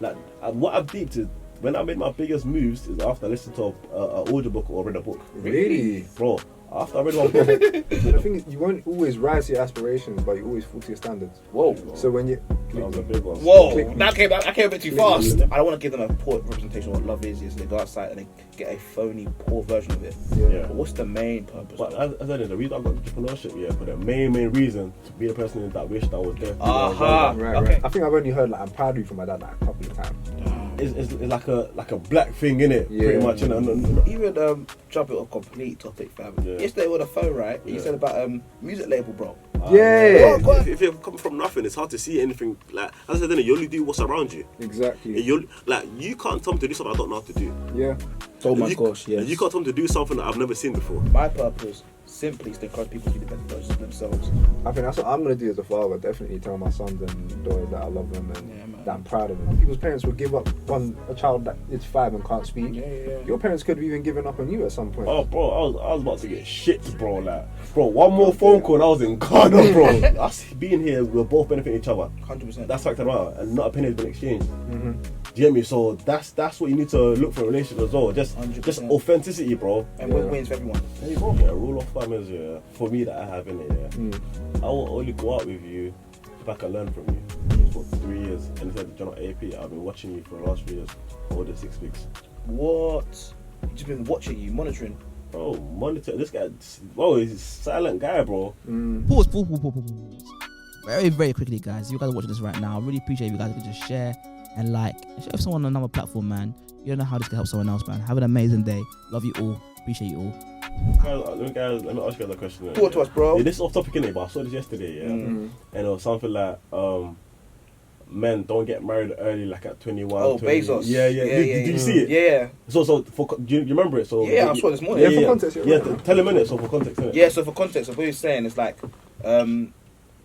Like, what I've deeped is, when I made my biggest moves is after I listened to an audiobook or read a book. Really? Bro, after I read one book. The thing is, you won't always rise to your aspirations, but you always fall to your standards. Whoa. So when you... That was a big one. Whoa, that came a bit too fast. I don't want to give them a poor representation of what love is they go outside and they get a phony, poor version of it. Yeah. But what's the main purpose? But as I said, the reason I got entrepreneurship, for the main reason to be a person that wished I was there. Right. Okay. I think I've only heard like I'm proud of you from my dad like a couple of times. It's like a black thing, innit? Yeah. Pretty much, innit? Even jump it off complete topic, fam. Yeah. Yesterday on the phone, right? You said about music label, bro. If you're coming from nothing, it's hard to see anything. Like as I said, you only do what's around you. Exactly. You can't tell me to do something I don't know how to do. Yeah. Oh my gosh, yes. You can't tell me to do something that I've never seen before. My purpose simply is to encourage people to be the best versions of themselves. I think that's what I'm gonna do as a father. Definitely tell my sons and daughters that I love them and man. that I'm proud of them. People's parents would give up on a child that is 5 and can't speak. Yeah. Your parents could have even given up on you at some point. Oh, bro, I was about to get shit, bro. Like, bro, one more phone call and I was in Ghana, bro. Us being here, we're both benefiting each other. 100%. That's fact about it, and not a penny has been exchanged. Mm-hmm. Do you get me? So that's what you need to look for in a relationship as well. Just 100%. authenticity, bro. And wins for everyone. There you go. Yeah, rule of thumb is for me that I have in it. I will only go out with you if I can learn from you. For 3 years, and he said, "You're not AP. I've been watching you for the last 3 years, more than 6 weeks." What? You've just been watching you, monitoring. Bro, monitor this guy. Bro, he's a silent guy, bro. Pause. Very, very quickly, guys. If you guys are watching this right now, I really appreciate if you guys could just share and like and share with someone on another platform, man. You don't know how this can help someone else, man. Have an amazing day. Love you all. Appreciate you all. Guys, let me ask you guys a question. Talk to us, bro. Yeah, this is off topic, innit? But I saw this yesterday, and it was something like men don't get married early, like at 21. Oh, 20. Bezos. Yeah. Did you see it? Yeah. So do you remember it? So Yeah, I saw it this morning. Yeah, for context, Yeah, tell him in it. So for context, innit? Yeah, so for context of what you're saying, it's like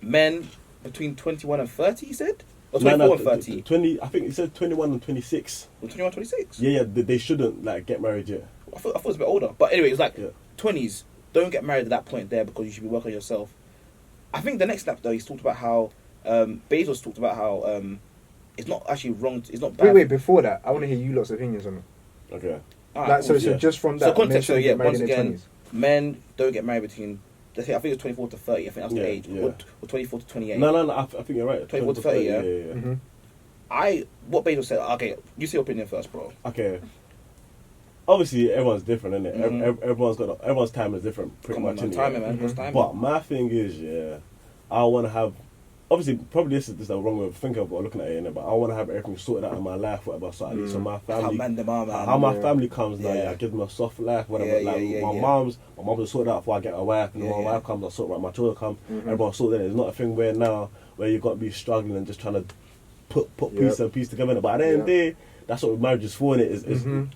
men between 21 and 30, he said? Or 24 and 30? 20, I think he said 21 and 26. Or 21, 26? Yeah, they shouldn't like get married yet. I thought it was a bit older. But anyway, it's like 20s. Don't get married at that point there because you should be working on yourself. I think the next step, though, he's talked about how Bezos talked about how it's not actually wrong. It's not bad. Wait, before that, I want to hear you lot's opinions on it. Okay. Like, so just from that, so context, men get married once in their again, 20s. men don't get married between, I think it's 24 to 30, I think that's the age, Yeah. or 24 to 28. No, I think you're right. 24 to 30, yeah. Mm-hmm. What Bezos said, okay, you say your opinion first, bro. Okay. Obviously, everyone's different, isn't it? Everyone's time is different, pretty much. Timing, man. What's timing? But my thing is, I want to have. Obviously, probably this is the wrong way of thinking about looking at it, but I want to have everything sorted out in my life, whatever. So at least so my family, How man them are, man. how my family comes now, I give them a soft life, whatever. My mom's will sort it out before I get a wife, and when my wife comes, I sort it out. My children come, everyone sort it. It's not a thing where you got to be struggling and just trying to put piece and piece together. But at the end of the day, that's what marriage is for, innit?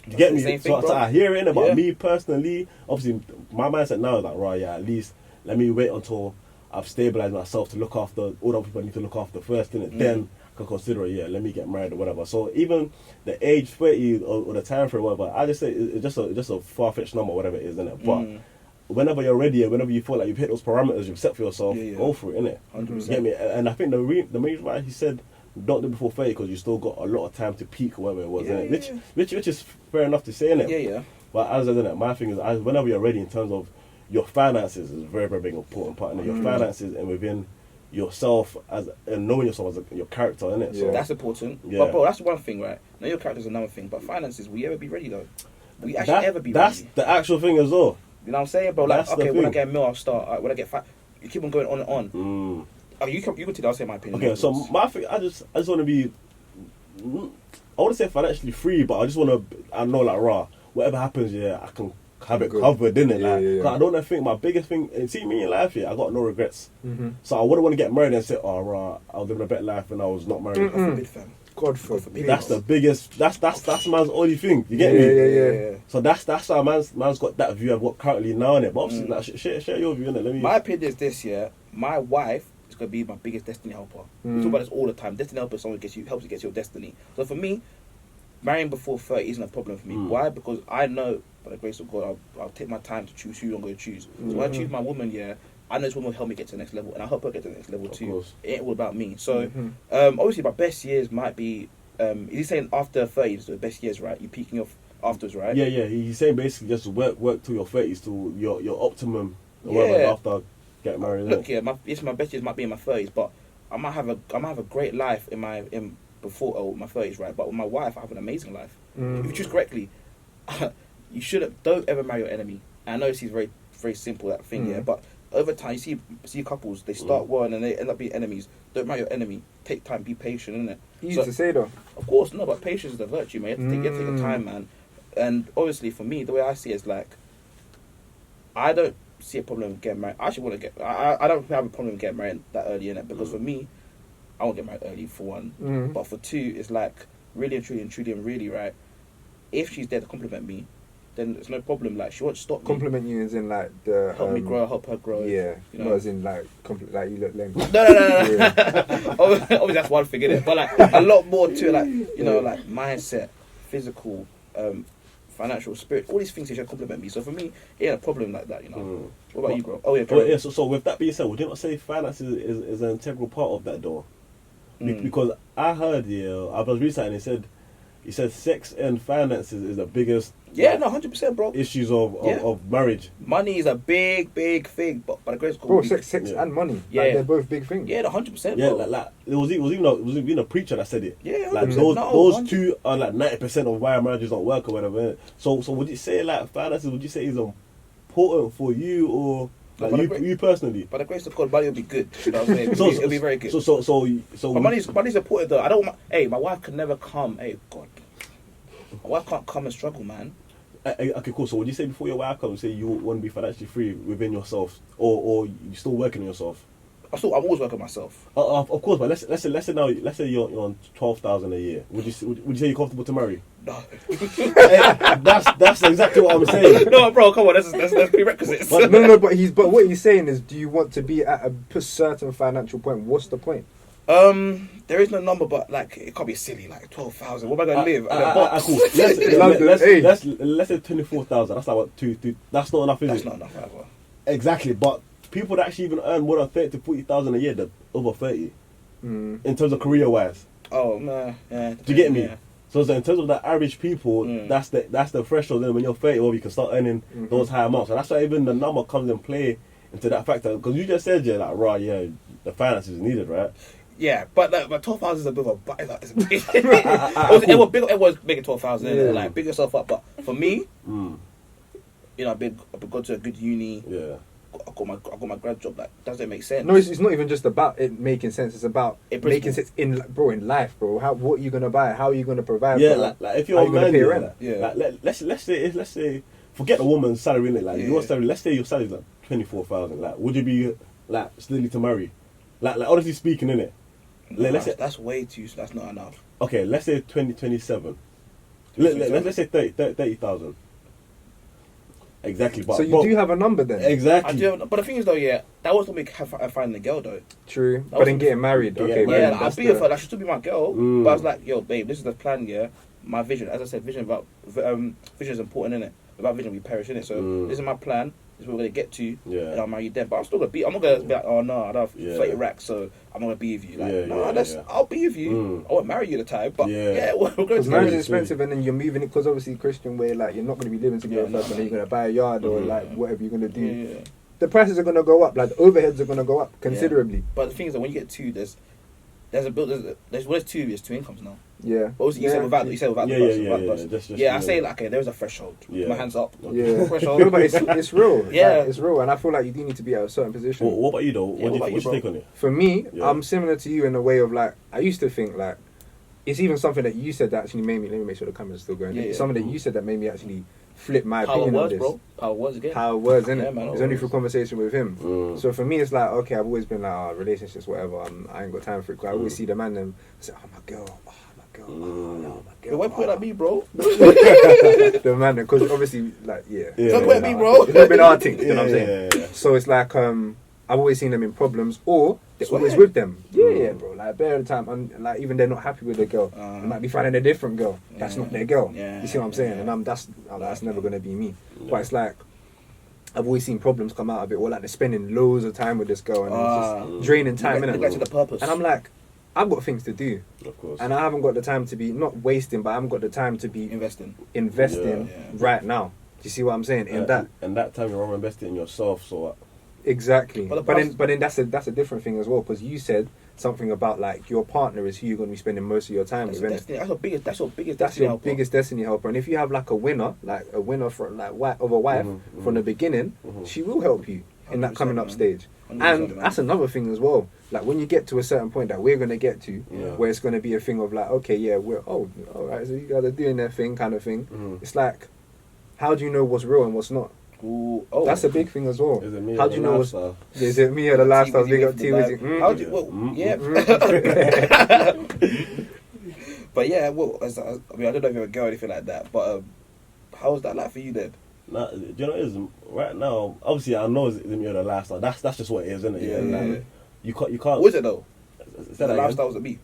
You get me? So I hear it, innit? But me personally, obviously, my mindset now is like, at least let me wait until I've stabilised myself to look after all the people I need to look after first, innit? Then I can consider it, let me get married or whatever. So even the age 30 or the time frame or whatever, I just say it's just a far-fetched number, whatever it is, innit? But whenever you're ready and whenever you feel like you've hit those parameters you've set for yourself, go for it, innit? 100%. Get me? And I think the main reason why he said don't do it before 30 because you still got a lot of time to peak or whatever it was, innit? Which is fair enough to say, innit? Yeah. But as I said, my thing is, whenever you're ready in terms of your finances is a very, very big important part, innit? Your finances and within yourself and knowing yourself as your character, innit? So that's important. Yeah. But bro, that's one thing, right? Know your character is another thing. But finances, will you ever be ready though? Will you actually ever be ready? That's the actual thing as well. You know what I'm saying, bro? Like, That's okay, the when I thing. get a mill, I'll start. When I get fat, you keep on going on and on. You continue. I'll say my opinion. Okay, so my thing, I just want to be. I want to say financially free, but I just want to. I know, like, whatever happens, I can have it covered, innit? Like, I don't think my biggest thing. See me in life, I got no regrets. So I wouldn't want to get married and say, I was living a better life when I was not married. God forbid. That's the biggest. That's man's only thing. You get me? Yeah. So that's how man's got that view of what currently now, innit? But obviously, like, share your view, innit? My opinion is this: my wife is gonna be my biggest destiny helper. We talk about this all the time. Destiny helper is someone who helps you get to your destiny. So for me, marrying before 30 isn't a problem for me. Why? Because I know, by the grace of God, I'll take my time to choose who I'm going to choose. So when I choose my woman, I know this woman will help me get to the next level, and I help her get to the next level too. Course. It ain't all about me. So obviously, my best years might be is he saying after 30 is the best years, right? You're peaking off afterwards, right? Yeah, he's saying basically just work to your 30s to your optimum. Yeah. After getting married. Look, yeah, my best years might be in my 30s, but I might have a great life in before my 30s, right? But with my wife, I have an amazing life. If you choose correctly, you don't ever marry your enemy. And I know this is very, very simple, that thing, yeah, but over time, you see couples, they start one and they end up being enemies. Don't marry your enemy. Take time, be patient, innit? Easy to say though. Of course, no, but patience is a virtue, man. You have to take your time, man. And obviously, for me, the way I see it is like, I don't see a problem with getting married. I actually want to get. I don't have a problem with getting married that early, innit? Because for me, I won't get married early for one. But for two, it's like really and truly, right? If she's there to compliment me, then it's no problem. Like, she won't stop me. Compliment you as in like the help me grow, help her grow. Yeah, you know? not as in like like you look lame. No. Obviously, that's one thing, innit? But like a lot more to it, like, you know, like mindset, physical, financial, spirit, all these things she should compliment me. So for me, it ain't a problem like that, you know. What about you, bro? Oh yeah, so with that being said, would you not say finance is an integral part of that door? Because I heard, I was researching, he said sex and finances is the biggest 100%, bro. issues of marriage. Money is a big thing, but by the grace of God, bro, sex and money, like, they're both big things. Yeah, 100%. Yeah, bro. like it was even a preacher that said it. Yeah, like 100%. those two are like 90% of why marriages don't work or whatever. So would you say like finances? Would you say is important for you or like you personally? By the grace of God, money will be good. You know what I'm saying? It'll be very good. So but money's important though. I don't. My wife can never come. Hey, God, my wife can't come and struggle, man. Okay, cool. So would you say before your wife comes, say you want to be financially free within yourself, or you still working on yourself? I'm always working on myself. Of course, but let's say you're on 12,000 a year. Would you say you're comfortable to marry? No. That's exactly what I'm saying. No, bro, come on, that's prerequisites. But but what he's saying is, do you want to be at a certain financial point? What's the point? There is no number, but like it can't be silly. Like 12,000. What am I gonna live? Cool. Let's say 24,000. That's like what two. That's not enough, is it? That's not enough, either. Exactly, but people that actually even earn more than 30 to 40,000 a year, they're over 30. In terms of career wise. Oh man, yeah. Do you get me? Yeah. So in terms of the average people, that's the threshold. Then when you're 30, well, you can start earning those high amounts. And that's why even the number comes in play into that factor. Because you just said, the finances is needed, right? Yeah, but 12,000 is a bit of a it was big at 12,000, like big yourself up. But for me, I've gone to a good uni. Yeah. I got my grad job. Like, does it make sense? No, it's not even just about it making sense. It's about making sense in life, bro. What are you gonna buy? How are you gonna provide? Yeah, like if you're a man, pay rent? Like, let's say forget a woman's salary, innit? Like your salary. Let's say your salary is like 24,000. Like, would you be like still need to marry? Like honestly speaking, innit? Let's say that's way too. That's not enough. Okay, let's say 27. Let's say 30,000. Exactly, but so you do have a number then. Exactly. I do, but the thing is though, that was not me finding the girl though. True, but then getting married. Okay, yeah, I'll be with her. Like, she'll still be my girl. But I was like, yo, babe, this is the plan. Yeah, my vision. As I said, vision is important, innit? Without vision, we perish, innit? So this is my plan. This is where we're gonna get to. Yeah. And I'll marry you then. But I'm still gonna be. I'm not gonna be like, oh no, I don't have 30 racks, so I'm not gonna be with you. Like, I'll be with you. I won't marry you at the time. But we're going to. Because marriage is expensive, and then you're moving it. Because obviously Christian way, like you're not gonna be living together first, and then you're gonna buy a yard or like whatever you're gonna do. Yeah. The prices are gonna go up. Like the overheads are gonna go up considerably. Yeah. But the thing is that when you get two, there's two incomes now. Yeah. But also you said without the person. I say like, okay, there's a threshold. My hands up. Yeah. Threshold. No, but it's real. Yeah. Like, it's real, and I feel like you do need to be at a certain position. Well, what about you though? What do you take on it? For me, I'm similar to you in a way of like, I used to think like, it's even something that you said that actually made me. Let me make sure the camera's still going. It's something that you said that made me actually flip my opinion on this. Bro. Power words again. Power words, innit? Yeah, it's only through conversation with him. So for me, it's like, okay, I've always been like, relationships, whatever. I ain't got time for it. Cause I always see the man and say, oh my girl. Oh my girl. Why put it at me, bro? The man, because obviously, like, Don't put it at me, bro. It's not been our thing, you know what I'm saying? Yeah. So it's like, I've always seen them in problems, or they're always with them. Yeah, bro. Like, bare of the time, and like, even they're not happy with their girl. They might be finding a different girl. That's not their girl. You see what I'm saying? And that's never gonna be me. But it's like, I've always seen problems come out of it, or like they're spending loads of time with this girl, and it's just draining time, innit? Back to the purpose. And I'm like, I've got things to do. Of course. And I haven't got the time to be, not wasting, but I haven't got the time to be investing right now. Do you see what I'm saying? In that. And that time you're investing in yourself, so... Exactly. But then that's a different thing as well, because you said something about like your partner is who you're going to be spending most of your time with. That's your biggest destiny helper. And if you have like a winner for like of a wife from the beginning, she will help you in that coming up stage. And that's another thing as well. Like when you get to a certain point that we're going to get to, where it's going to be a thing of like, okay, yeah, we're all right, so you guys are doing their thing, kind of thing. It's like, how do you know what's real and what's not? Ooh, that's a big thing as well. Is it me How do you know is it me or the lifestyle? Big up T. How do you, yeah. But yeah, well, I mean, I don't know if you're a girl or anything like that, but how was that like for you then? Nah, do you know what it is? Right now, obviously I know it's me or the lifestyle. That's just what it is, isn't it? Yeah. Like, you can't. What is it though? Is the lifestyle was it me?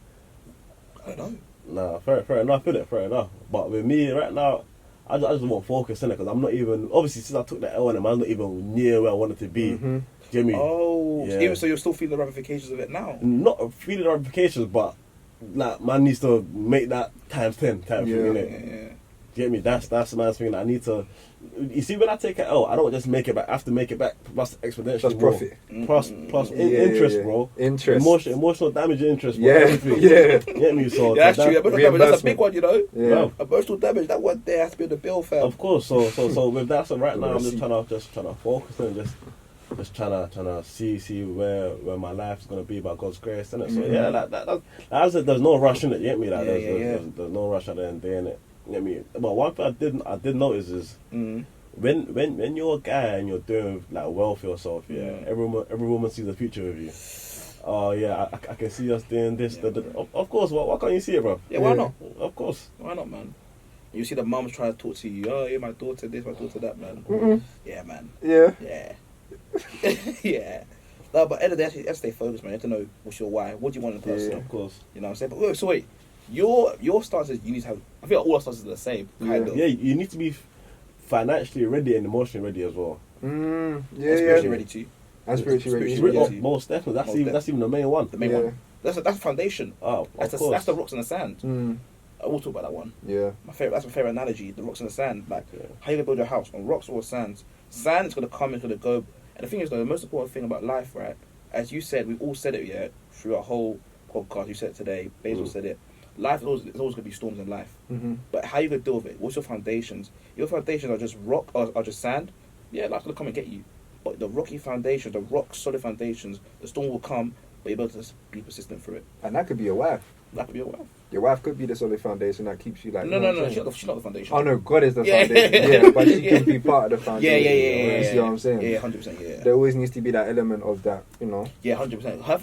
I don't know. Nah, fair enough, fair enough. But with me right now, I just want focus in it, because I'm not even, obviously since I took the L on him, I'm not even near where I wanted to be. Do you get me? Oh, yeah. Even so you're still feeling the ramifications of it now? Not feeling the ramifications, but like man needs to make that times 10 type thing, innit? Yeah. Do you get me? That's the nice thing that I need to. You see, when I take it out, I don't just make it back. I have to make it back plus exponential. Plus profit. Plus interest, bro. Interest. Emotional damage and interest, bro. Yeah. Everything. Yeah. You get me? So yeah, that's true. Emotional damage, that's a big one, you know? Yeah. Emotional damage, that one there has to be in the bill, fam. Of course. So with that, so right now I'm just trying to focus and just trying to see where my life's gonna be by God's grace, innit? So yeah, like that. I said, there's no rush in it. You get me? Like there's no rush at the end of the day, innit? You get me? But one thing I did notice is when you're a guy and you're doing like well for yourself, every woman sees the future with you. Oh yeah, I can see us doing this. Of course, why can't you see it, bro? Yeah, why not? Of course. Why not, man? You see the mums try to talk to you. Oh, yeah, my daughter this, my daughter that, man. Yeah, man. Yeah. Yeah. No, but at the end of the day, you have to stay focused, man. You have to know what's your why. What do you want in the person? Yeah, of course. You know what I'm saying? But wait, your stances, you need to have. I feel like all our stances are the same. Kind of. Yeah, you need to be financially ready and emotionally ready as well. Spiritually ready too. And spiritually ready. Most definitely. That's even the main one. The main one. That's the foundation. Oh, that's the rocks in the sand. I will talk about that one. Yeah. That's my favorite analogy. The rocks in the sand. Like how you gonna build your house on rocks or sand? Sand is gonna come. It's gonna go. And the thing is, though, the most important thing about life, right? As you said, we've all said it, through our whole podcast. You said it today. Basil said it. Life is always going to be storms in life. But how you going to deal with it? What's your foundations? Your foundations are just rock or are just sand. Yeah, life's going to come and get you. But the rocky foundations, the rock solid foundations, the storm will come, but you're able to be persistent through it. And that could be your wife. That could be your wife. Your wife could be the solid foundation that keeps you like... No, she's not the foundation. Oh, no, God is the foundation. Yeah, but she can be part of the foundation. Yeah. You see what I'm saying? Yeah, 100%, yeah. There always needs to be that element of that, you know? Yeah, 100%. Her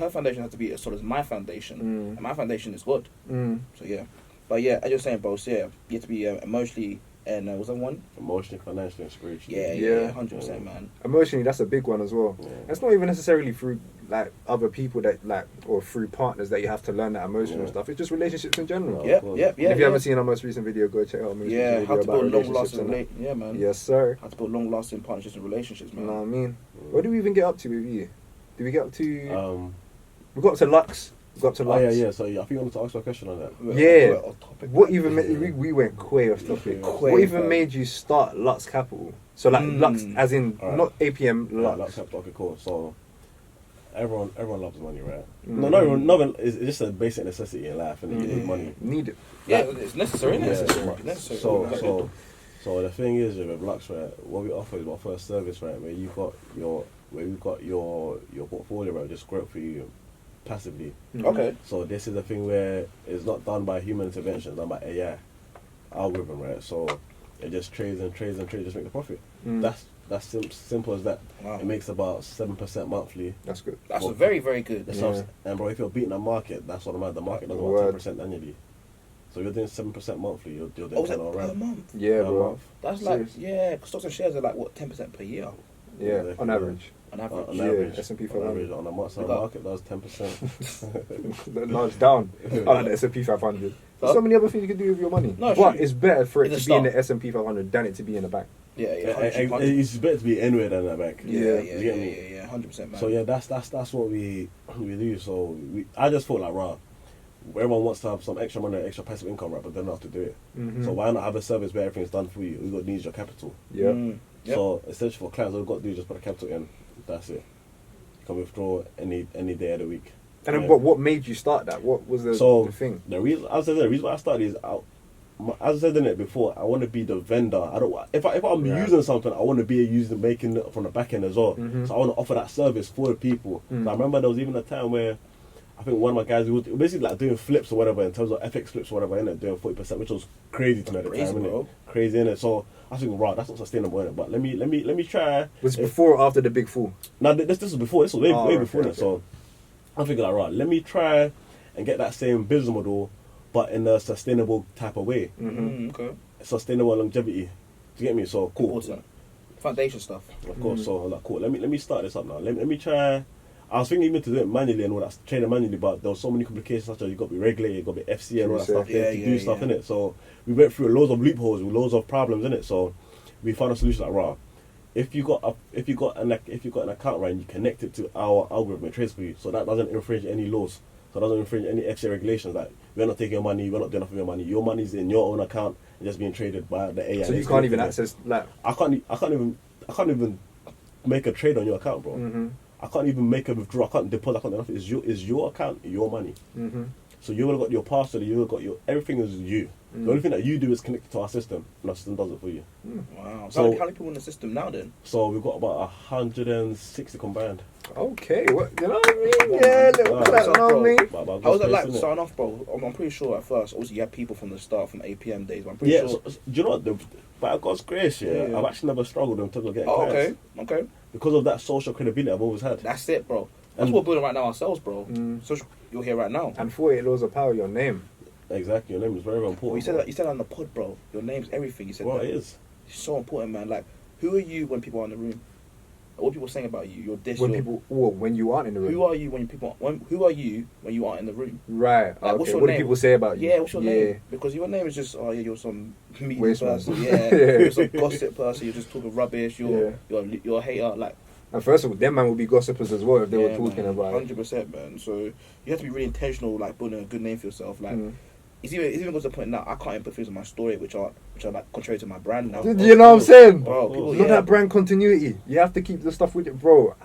foundation has to be as solid as my foundation. And my foundation is God. So, yeah. But, yeah, as you're saying, bro, so, yeah, you have to be emotionally... And was that one? Emotionally, financially, and spiritually. Yeah, 100%, man. Emotionally, that's a big one as well. Yeah. It's not even necessarily through like other people that like, or through partners that you have to learn that emotional stuff. It's just relationships in general. Yeah. If you haven't seen our most recent video, go check out our most recent video. How to build long-lasting. Yeah, man. Yes, sir. How to build long-lasting partnerships and relationships, man. You know what I mean? What do we even get up to with you? Did we get up to? We got up to LUXE. Oh yeah. So I think you wanted to ask a question on that. Yeah. What even made we went quay off topic? What even made you start LUXE Capital? So like LUXE, as in not APM LUXE. LUXE Capital. Okay, cool. So everyone loves money, right? No, it's just a basic necessity in life, and you need money. Need it. Yeah, it's necessary. So the thing is with LUXE, right? What we offer is our first service, right? Where you've got your portfolio, right? Just grow it for you passively. Okay. So this is a thing where it's not done by human intervention, it's done by AI algorithm, right? So it just trades, just make the profit. That's simple as that. Wow. It makes about 7% monthly. That's good. That's very, very good. And bro, if you're beating the market, that's what the market does about 10% annually. So you're doing 7% monthly. You're doing per month. Yeah, bro. That's like because stocks and shares are like what 10% per year. Yeah, Exactly, on average. On average. On Yeah, average. S&P On 500. average, on the market, that was 10%. No, it's down. I like the S&P 500. There's so many other things you can do with your money. No, but true. it's better for it In the to be in start. the S&P 500 than it to be in the bank. Yeah, It's better to be anywhere than that bank. Yeah, You get me? yeah, 100%, man. So yeah, that's what we do. So I just thought like, right, everyone wants to have some extra money, extra passive income, right? But they don't know how to do it. Mm-hmm. So why not have a service where everything's done for you? You got needs your capital. Yeah. Yep. So essentially for clients, all you've got to do is just put the capital in. That's it. You can withdraw any day of the week. And then Right. what made you start that? What was the thing? The reason why I started is as I said in it before, I want to be the vendor. I don't. If I'm using something, I want to be making it from the back end as well. Mm-hmm. So I want to offer that service for the people. Mm. So I remember there was even a time where I think one of my guys was basically like doing flips or whatever in terms of FX flips or whatever, innit, doing 40%, which was crazy to me at the Crazy, time, innit? bro. Crazy, innit? So I was thinking, right, that's not sustainable, innit? But let me try. Was it before or after the big fall? No, this was before. This was way Okay, before that. okay. So I figured, like, right, let me try and get that same business model, but in a sustainable type of way. Okay. Sustainable longevity. Do you get me? So cool. Important. Foundation stuff. Of course. So like, cool. Let me start this up now. Let me try. I was thinking even to do it manually and all that, train it manually, but there was so many complications such as you got to be regulated, you got to be FC and all that stuff there to do stuff in it. So we went through loads of loopholes, loads of problems in it. So we found a solution like, right, if you got an account, right, and you connect it to our algorithm, it trades for you, so that doesn't infringe any laws, so it doesn't infringe any FCA regulations. Like, we're not taking your money, we're not doing nothing with your money. Your money's in your own account and just being traded by the AI. So you can't even access that. I can't even make a trade on your account, bro. Mm-hmm. I can't even make a withdrawal. I can't deposit. I can't do nothing. It's your account, your money. Mm-hmm. So you would have got your password. You would have got your everything is you. The only thing that you do is connect to our system, and our system does it for you. Wow. So- So how many people in the system now then? So we've got about 160 combined. Okay, what, you know what I mean? Yeah, little Wow. clap, you know what I mean? But How was it like isn't it? starting off, bro? I'm pretty sure at first, obviously you had people from the start, from APM days, but I'm pretty Yeah. sure. So, do you know what? By God's grace, Yeah. I've actually never struggled in terms of getting Oh, okay, clients okay. because of that social credibility I've always had. That's it, bro. That's And- what we're building right now ourselves, bro. Mm. So you're here right now. And 48 laws of power, your name. Exactly. Your name is very, very Well, important. you said that. You said that on the pod, bro. Your name's everything. You said Well, that. it is. It's so important, man. Like, who are you when people are in the room? What are people saying about you? You're this. When you're, people, when you aren't in the room. who are you when people? Who are you when you aren't in the room? Right. Like, what's Okay. your What do name? people say about you? Yeah, what's your name? Because your name is just, oh yeah, you're some mean Waste man. person. Yeah, you're some gossip person. You're just talking rubbish. You're a hater. Like, And first of all, them man would be gossipers as well if they were talking about it. 100%, man. So you have to be really intentional, like building a good name for yourself. Like, it's even got to the point now I can't even put things on my story which are like contrary to my brand now. You know what I'm saying? Bro, people, Look at that brand continuity. You have to keep the stuff with it, bro.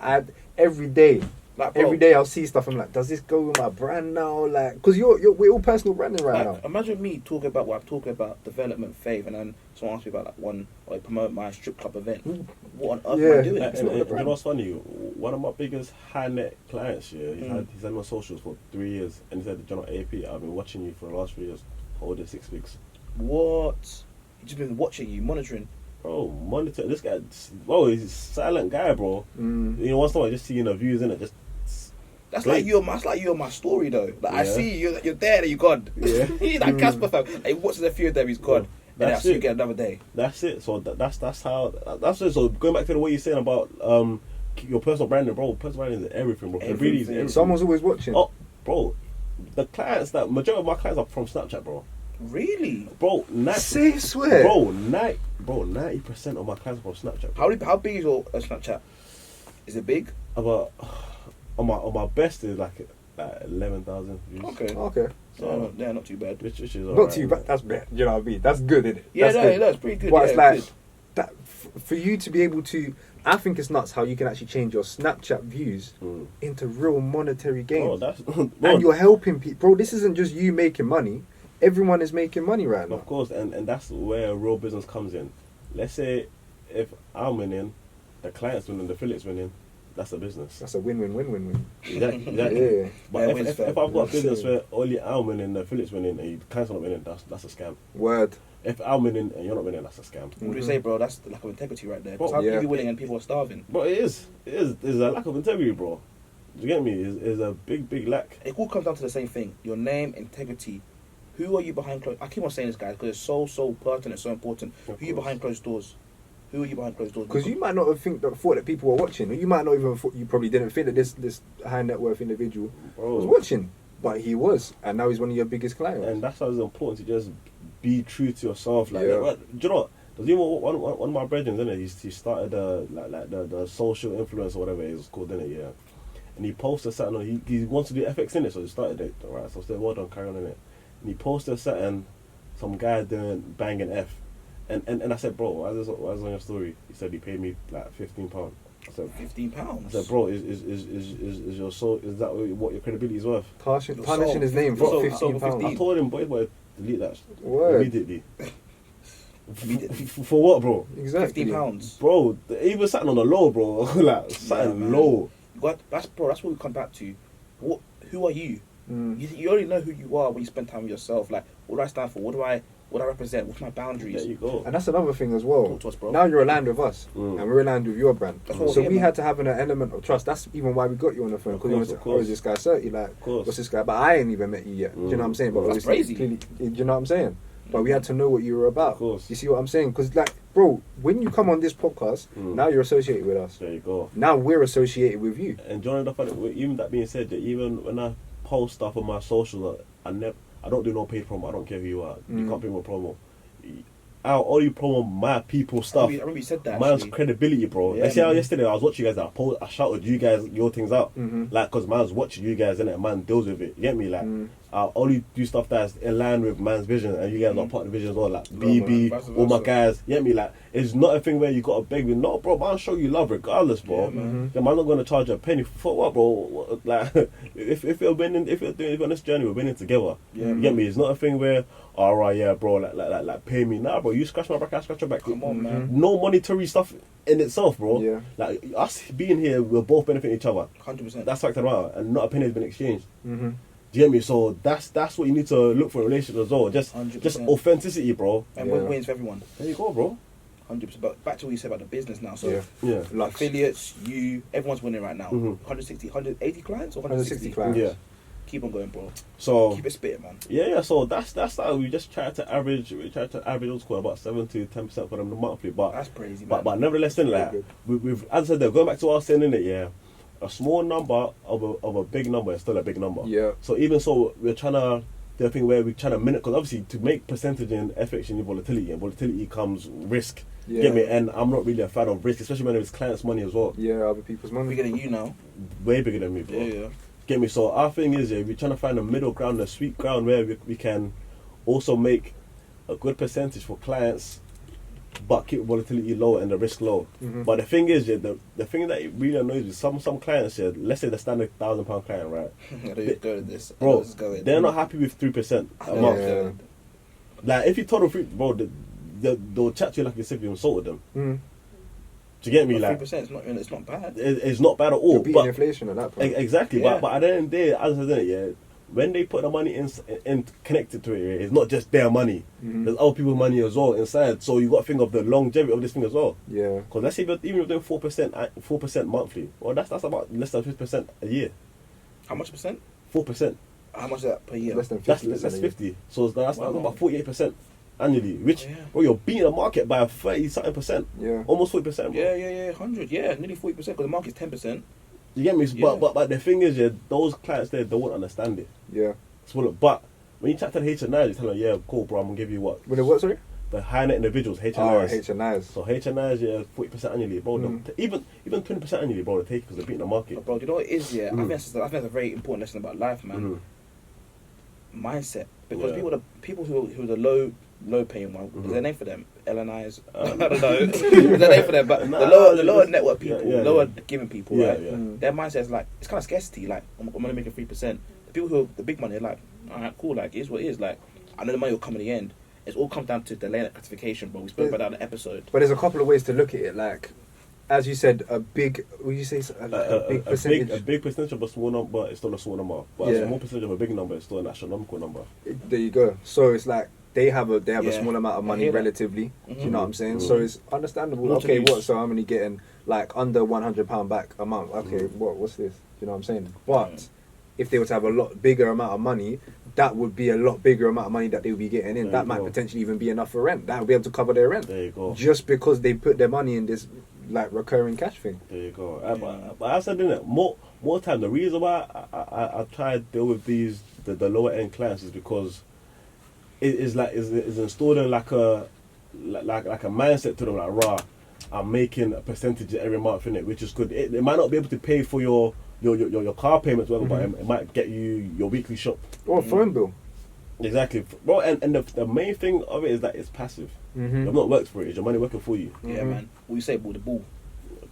Every day. Like, bro, Every day I'll see stuff. I'm like, does this go with my brand now? Like, because we're all personal branding right now. imagine me talking about what I'm talking about, development, faith, and then someone asks me about promote my strip club event. What on earth am I doing? And you know what's funny? One of my biggest high net clients, he's had me on socials for 3 years, and he said, "John AP, I've been watching you for the last 3 years, older 6 weeks." What? He's just been watching you, monitoring. Bro, monitor this guy. Bro, he's a silent guy, bro. You know, once in a while, just seeing the views in it, just. That's Great. like you on my story though. Like, I Yeah. see you, you're there, and you're gone. Yeah. He's like Casper fam. Like, he watches a few of them, he's gone. And then I That's see you it. again another day. That's it. So that's how. That's it. So going back to the way you're saying about your personal branding, bro. Personal branding is everything, bro. It really is everything. Someone's always watching. Oh, bro, the clients majority of my clients are from Snapchat, bro. Really? Bro, Say swear. Bro, 90% of my clients are from Snapchat. How big is your Snapchat? Is it big? About on my best is like 11,000 views. Okay. Okay. So Yeah, not too bad. which is Not alright. too bad. That's bad. You know what I mean? That's good, isn't it? Yeah, That's good. no, it's pretty good. But yeah, it's like good. that for you to be able to. I think it's nuts how you can actually change your Snapchat views into real monetary gains. Bro, that's And you're helping people. Bro, this isn't just you making money. Everyone is making money right now. of course, and that's where real business comes in. Let's say if I'm winning, the client's winning, the affiliate's winning, that's a business. That's a win-win-win-win-win. Exactly. Yeah. But Yeah, if wins if fair. I've got a That's business it. where only I'm winning, the affiliate's winning, and the client's not winning, that's a scam. Word. If I'm winning and you're not winning, that's a scam. What do you say, bro? That's the lack of integrity right there. Because Bro, how can yeah. you be winning and people are starving? But it is. There's a lack of integrity, bro. Do you get me? It's a big lack. It all comes down to the same thing. Your name, integrity. Who are you behind closed? I keep on saying this, guys, because it's so pertinent, so important. Of Who are you course. behind closed doors? Who are you behind closed doors? Because you might not have thought that people were watching, or you might not even thought, you probably didn't think that this high net worth individual was watching, but he was, and now he's one of your biggest clients. And that's why it's important to just be true to yourself. Like, do you know what? There's even one of my brethren, isn't it? He started the social influence or whatever it is called, isn't it? Yeah. And he posted something. He wants to do FX in it, so he started it. Alright, so I said, well done, carry on in it. And he posted something, some guy doing banging F. And I said, bro, why is this on your story? He said he paid me like £15. I said, £15. I said, bro, is your soul? Is that what your credibility is worth? Tarnishing his name for £15. I told him, boy, delete that Word. immediately. For what, bro? Exactly. £15. Bro, even something on the low, bro. Like something low. That's what we come back to. Who are you? You already know who you are when you spend time with yourself. Like, what do I stand for? What do I represent? What's my boundaries? There you go. And that's another thing as well. Talk to us, bro. Now you're aligned with us, and we're aligned with your brand. So we had to have an element of trust. That's even why we got you on the phone. Because you wanted to, is this guy certain? Like, what's this guy? But I ain't even met you yet. Do you know what I'm saying? But that's crazy. Clearly, do you know what I'm saying? But we had to know what you were about. Of course. You see what I'm saying? Because, like, bro, when you come on this podcast, now you're associated with us. There you go. Now we're associated with you. And John, even that being said, that even when I post stuff on my socials, I don't do no paid promo. I don't care who you are. You can't pay me promo. I'll only promo my people stuff. I remember you said that. Man's credibility, bro. Yeah, I see how yesterday I was watching you guys. I shouted you guys your things out, like, cause man's watching you guys, and man deals with it. You get me? Like, I'll only do stuff that's in line with man's vision, and you guys are part of the vision as well. Like BB, all my guys. You get me? Like, it's not a thing where you gotta beg me. No, bro, man, show you love regardless, bro. The man's not gonna charge a penny for what, bro? Like, if you're winning, if you're on this journey, we're winning together. You get me? It's not a thing where, all right, yeah, bro, like pay me. Nah, bro, you scratch my back, I scratch your back. Come on, man. No monetary stuff in itself, bro. Yeah. Like, us being here, we're both benefiting each other. 100%. That's fact about it, and not a penny has been exchanged. Do you get me? So that's what you need to look for in a relationship as well. Just 100%. Authenticity, bro. And wins for everyone. There you go, bro. 100%. But back to what you said about the business now. So Yeah. Lux. affiliates, everyone's winning right now. 180 clients or 160 clients. Yeah. Keep on going, bro. So Keep it spitting, man. yeah. So that's how we just try to average. We try to average what's called about 7 to 10% for them monthly. But That's crazy, man. but nevertheless, in like we've as I said, going back to what I was saying in it, yeah. A small number of a big number is still a big number. Yeah. So even so, we're trying to do a thing where we're trying to minute, because obviously to make percentage in FX you need volatility, and volatility comes risk. Yeah. Get me? And I'm not really a fan of risk, especially when it's clients' money as well. Yeah, other people's money. Bigger than you now. Way bigger than me, bro. Yeah. Get me? So our thing is, we're trying to find a middle ground, a sweet ground where we can also make a good percentage for clients, but keep volatility low and the risk low. But the thing is, the thing that really annoys me, some clients, let's say the standard £1,000 client, right? I don't go to this. Bro, they're not happy with 3% a month. Yeah. Like, if you told them, bro, they'll chat to you like as if you insulted them. Do you get me? Like, 3%, it's not bad. it's not bad at all. You're beating inflation at that point. Exactly. Yeah. But at the end of the day, as I said, when they put the money in connected to it, it's not just their money. There's other people's money as well inside. So you got to think of the longevity of this thing as well. Yeah. Because let's say even if you're doing 4% monthly, well, that's about less than 50% a year. How much percent? 4%. How much is that per year? Less than 50. That's 50. So that's about 48% annually, which, yeah. bro, you're beating the market by 30-something%. Yeah. Almost 40%, bro. Yeah, 100. Yeah, nearly 40% because the market's 10%. You get me? Yeah. But the thing is, those clients there, they won't understand it. Yeah. So, look, but when you chat to the HNIs, you tell them, yeah, cool, bro, I'm going to give you what? When the what, sorry? The high net individuals, HNIs. Oh, HNIs. So HNIs, 40% annually, bro. Even 20% annually, bro, they take because they're beating the market. But bro, you know what it is, yeah? I think that's a very important lesson about life, man. Mindset. Because people who are the low paying one, is there a name for them? LNIs? I don't know. Is there a name for them? But the lower network people, lower giving people, right? Their mindset is like, it's kind of scarcity, like, I'm only making 3%. The people who have the big money are like, alright, cool, like, it is what it is. Like, I know the money will come in the end. It's all comes down to delaying that gratification, bro. We spoke about that in the episode. But there's a couple of ways to look at it. Like, as you said, a big, would you say a big percentage? A big percentage of a small number is still a small number. But a small percentage of a big number is still an astronomical number. There you go. So it's like, they have a small amount of money relatively. Do you know what I'm saying? So it's understandable. Not okay, what? So I'm only getting like under £100 back a month. Okay, what's this? Do you know what I'm saying? But if they were to have a lot bigger amount of money, that would be a lot bigger amount of money that they would be getting in. That might potentially even be enough for rent. That would be able to cover their rent. There you go. Just because they put their money in this like recurring cash thing. There you go. But I said, innit, more time. The reason why I try to deal with the lower end clients is because it's installing like a mindset to them, like, rah, I'm making a percentage every month in it, which is good. It might not be able to pay for your car payments, whatever, but it might get you your weekly shop or a phone bill. Exactly, bro. And the main thing of it is that it's passive. You've not worked for it. It's your money working for you. Yeah, man. What you say, ball the ball.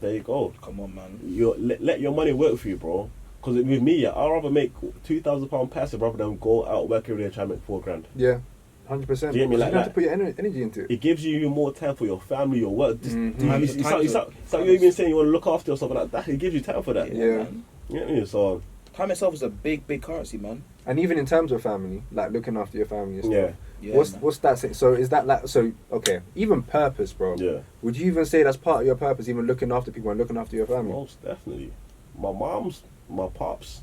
There you go. Come on, man. You let your money work for you, bro. Because with me, I'd rather make £2,000 passive rather than go out work every day and try to make $4,000. Yeah. 100%. You get me? Like you have to put your energy into it. It gives you more time for your family, your work. You even saying you want to look after yourself like that. It gives you time for that. Yeah. You know what I mean? So time itself is a big currency, man. And even in terms of family, like looking after your family and stuff. Yeah. What's that saying? So is that like, so okay, even purpose, bro. Yeah. Would you even say that's part of your purpose, even looking after people and looking after your family? Most definitely. My mom's, my pops.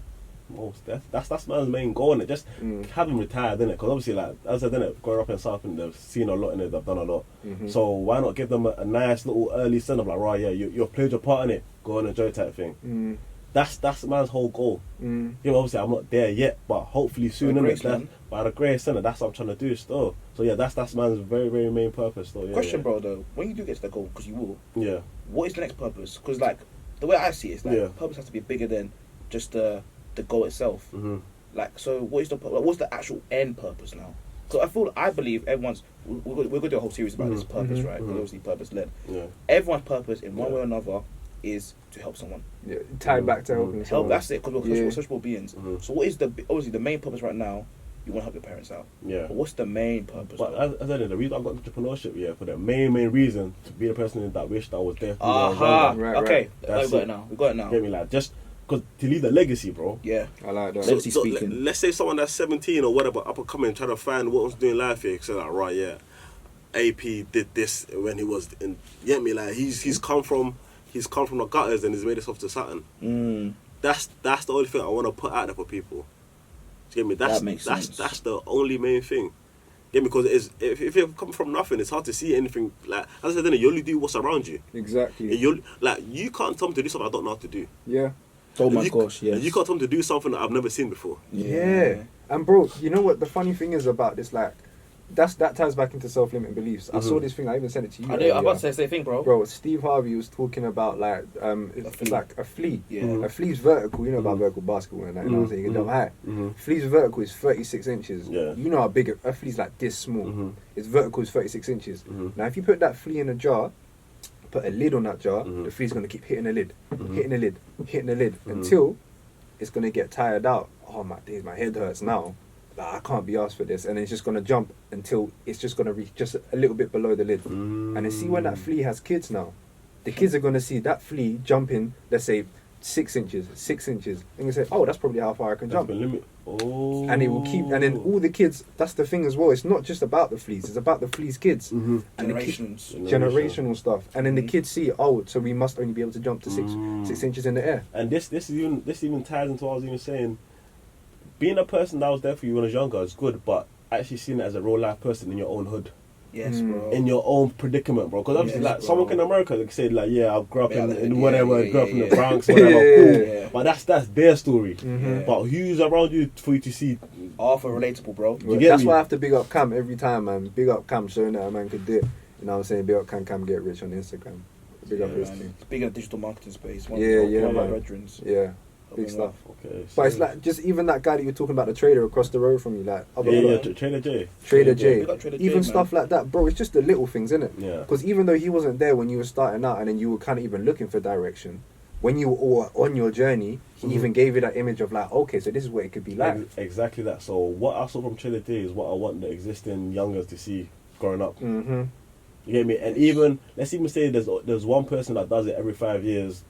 That's man's main goal, and it just having retired, innit? Because obviously, like as I said, innit, growing up in South and they've seen a lot in it, they've done a lot. So why not give them a nice little early send of like, right, yeah, you've played your part in it, go and enjoy type thing. That's man's whole goal. You know, obviously I'm not there yet, but hopefully soon, innit? By the grace, innit? That's what I'm trying to do still. So yeah, that's man's very, very main purpose still. Yeah, Question, bro, though, when you do get to the goal, because you will. Yeah. What is the next purpose? Because like the way I see it is like purpose has to be bigger than just the goal itself. Like, so what's the actual end purpose now? So I believe everyone's we're going to do a whole series about this purpose, right? Because obviously purpose-led. Yeah. Everyone's purpose in one way or another is to help someone. Yeah, tie back to helping someone. That's it, because we're sociable beings. So what is obviously the main purpose right now? You want to help your parents out. Yeah. But what's the main purpose? But as I said, the reason I got entrepreneurship, for the main reason to be the person that wished I was there. Okay. We got it now. Get me, like, just because to leave a legacy, bro. Yeah. I like that. So let's say someone that's 17 or whatever, up and coming, trying to find what was doing in life here. So like, right, yeah, AP did this when he was in. You get me? Like he's come from the gutters and he's made himself to something. That's the only thing I want to put out there for people. You get me? That makes sense. That's the only main thing. Yeah, because if you come from nothing, it's hard to see anything. Like as I said, you only do what's around you. Exactly. You can't tell me to do something I don't know how to do. Yeah. Oh my gosh, yes. You can't tell me to do something that I've never seen before. Yeah. And bro, you know what the funny thing is about this? Like, that ties back into self-limiting beliefs. I saw this thing. I even sent it to you. I'm about to say the same thing, bro. Bro, Steve Harvey was talking about like it's like a flea. Yeah. A flea's vertical. You know about vertical basketball and that. You know what I'm saying? You can jump high. Flea's vertical is 36 inches. Yeah. You know how big a flea's like this small. Its vertical is 36 inches. Now, if you put that flea in a jar, put a lid on that jar, the flea's gonna keep hitting the lid, hitting the lid until it's gonna get tired out. Oh my days, my head hurts now. Like, I can't be asked for this, and it's just gonna jump until it's just gonna reach just a little bit below the lid. And then see when that flea has kids now, the kids are gonna see that flea jumping, let's say 6 inches, and they say, oh, that's probably how far I can jump. Oh. And it will keep, and then all the kids. That's the thing as well. It's not just about the fleas; it's about the fleas' kids and generational stuff. And then the kids see, oh, so we must only be able to jump to 6 inches in the air. And this even ties into what I was even saying. Being a person that was there for you when I was younger is good, but actually seeing it as a real life person in your own hood. Yes, bro. In your own predicament, bro. Because obviously, like, someone in America, they say, like, yeah, I grew up in whatever, grew up in the Bronx, whatever, cool. Yeah. But that's their story. But who's around you for you to see? All for relatable, bro. That's why I have to big up Cam every time, man. Big up Cam, showing that a man could do it. You know what I'm saying? Big up Cam get rich on Instagram. Big up his thing. Big up digital marketing space. One of my veterans. Yeah. Big stuff. Okay, but it's like just even that guy that you're talking about, the trader across the road from you, like Trader J. Even stuff like that, bro. It's just the little things, innit? Yeah. Because even though he wasn't there when you were starting out, and then you were kind of even looking for direction, when you were all on your journey, he even gave you that image of like, okay, so this is what it could be like. Exactly that. So what I saw from Trader J is what I want the existing youngers to see growing up. You get me? And even let's even say there's one person that does it every 5 years.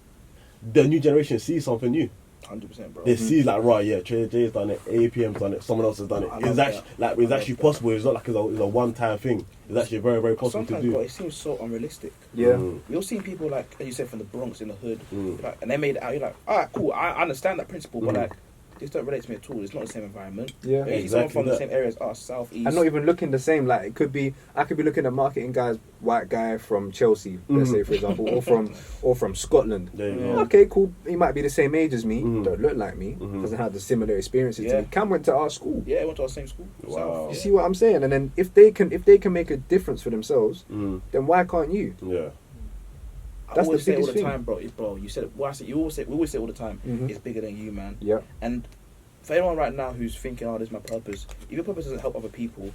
The new generation sees something new. 100%, bro. They see like, right, yeah, Trader J's done it, APM's done it, someone else has done it. It's actually possible. It's not like it's a one-time thing. It's actually very, very possible to do. Bro, it seems so unrealistic. Yeah. You're seeing people like, as you said, from the Bronx in the hood, like, and they made it out. You're like, all right, cool. I understand that principle, but like, this don't relate to me at all. It's not the same environment. Yeah, If you see exactly someone from the that. same area as us, south, east. and not even looking the same. Like I could be looking at marketing guys, white guy from Chelsea, let's say for example, or from Scotland. There you Yeah. go. Okay, cool. He might be the same age as me. Mhm. Don't look like me. Mhm. Doesn't have the similar experiences Yeah. to me. Cam went to our school. Yeah, I went to our same school. Wow. South. You Yeah. see what I'm saying? And then if they can make a difference for themselves, Mm. then why can't you? Yeah. I That's always the say all biggest the thing. time, bro. You said it. Well, I say, we always say it all the time. Mhm. It's bigger than you, man. Yeah. And for anyone right now who's thinking, "Oh, this is my purpose." If your purpose doesn't help other people,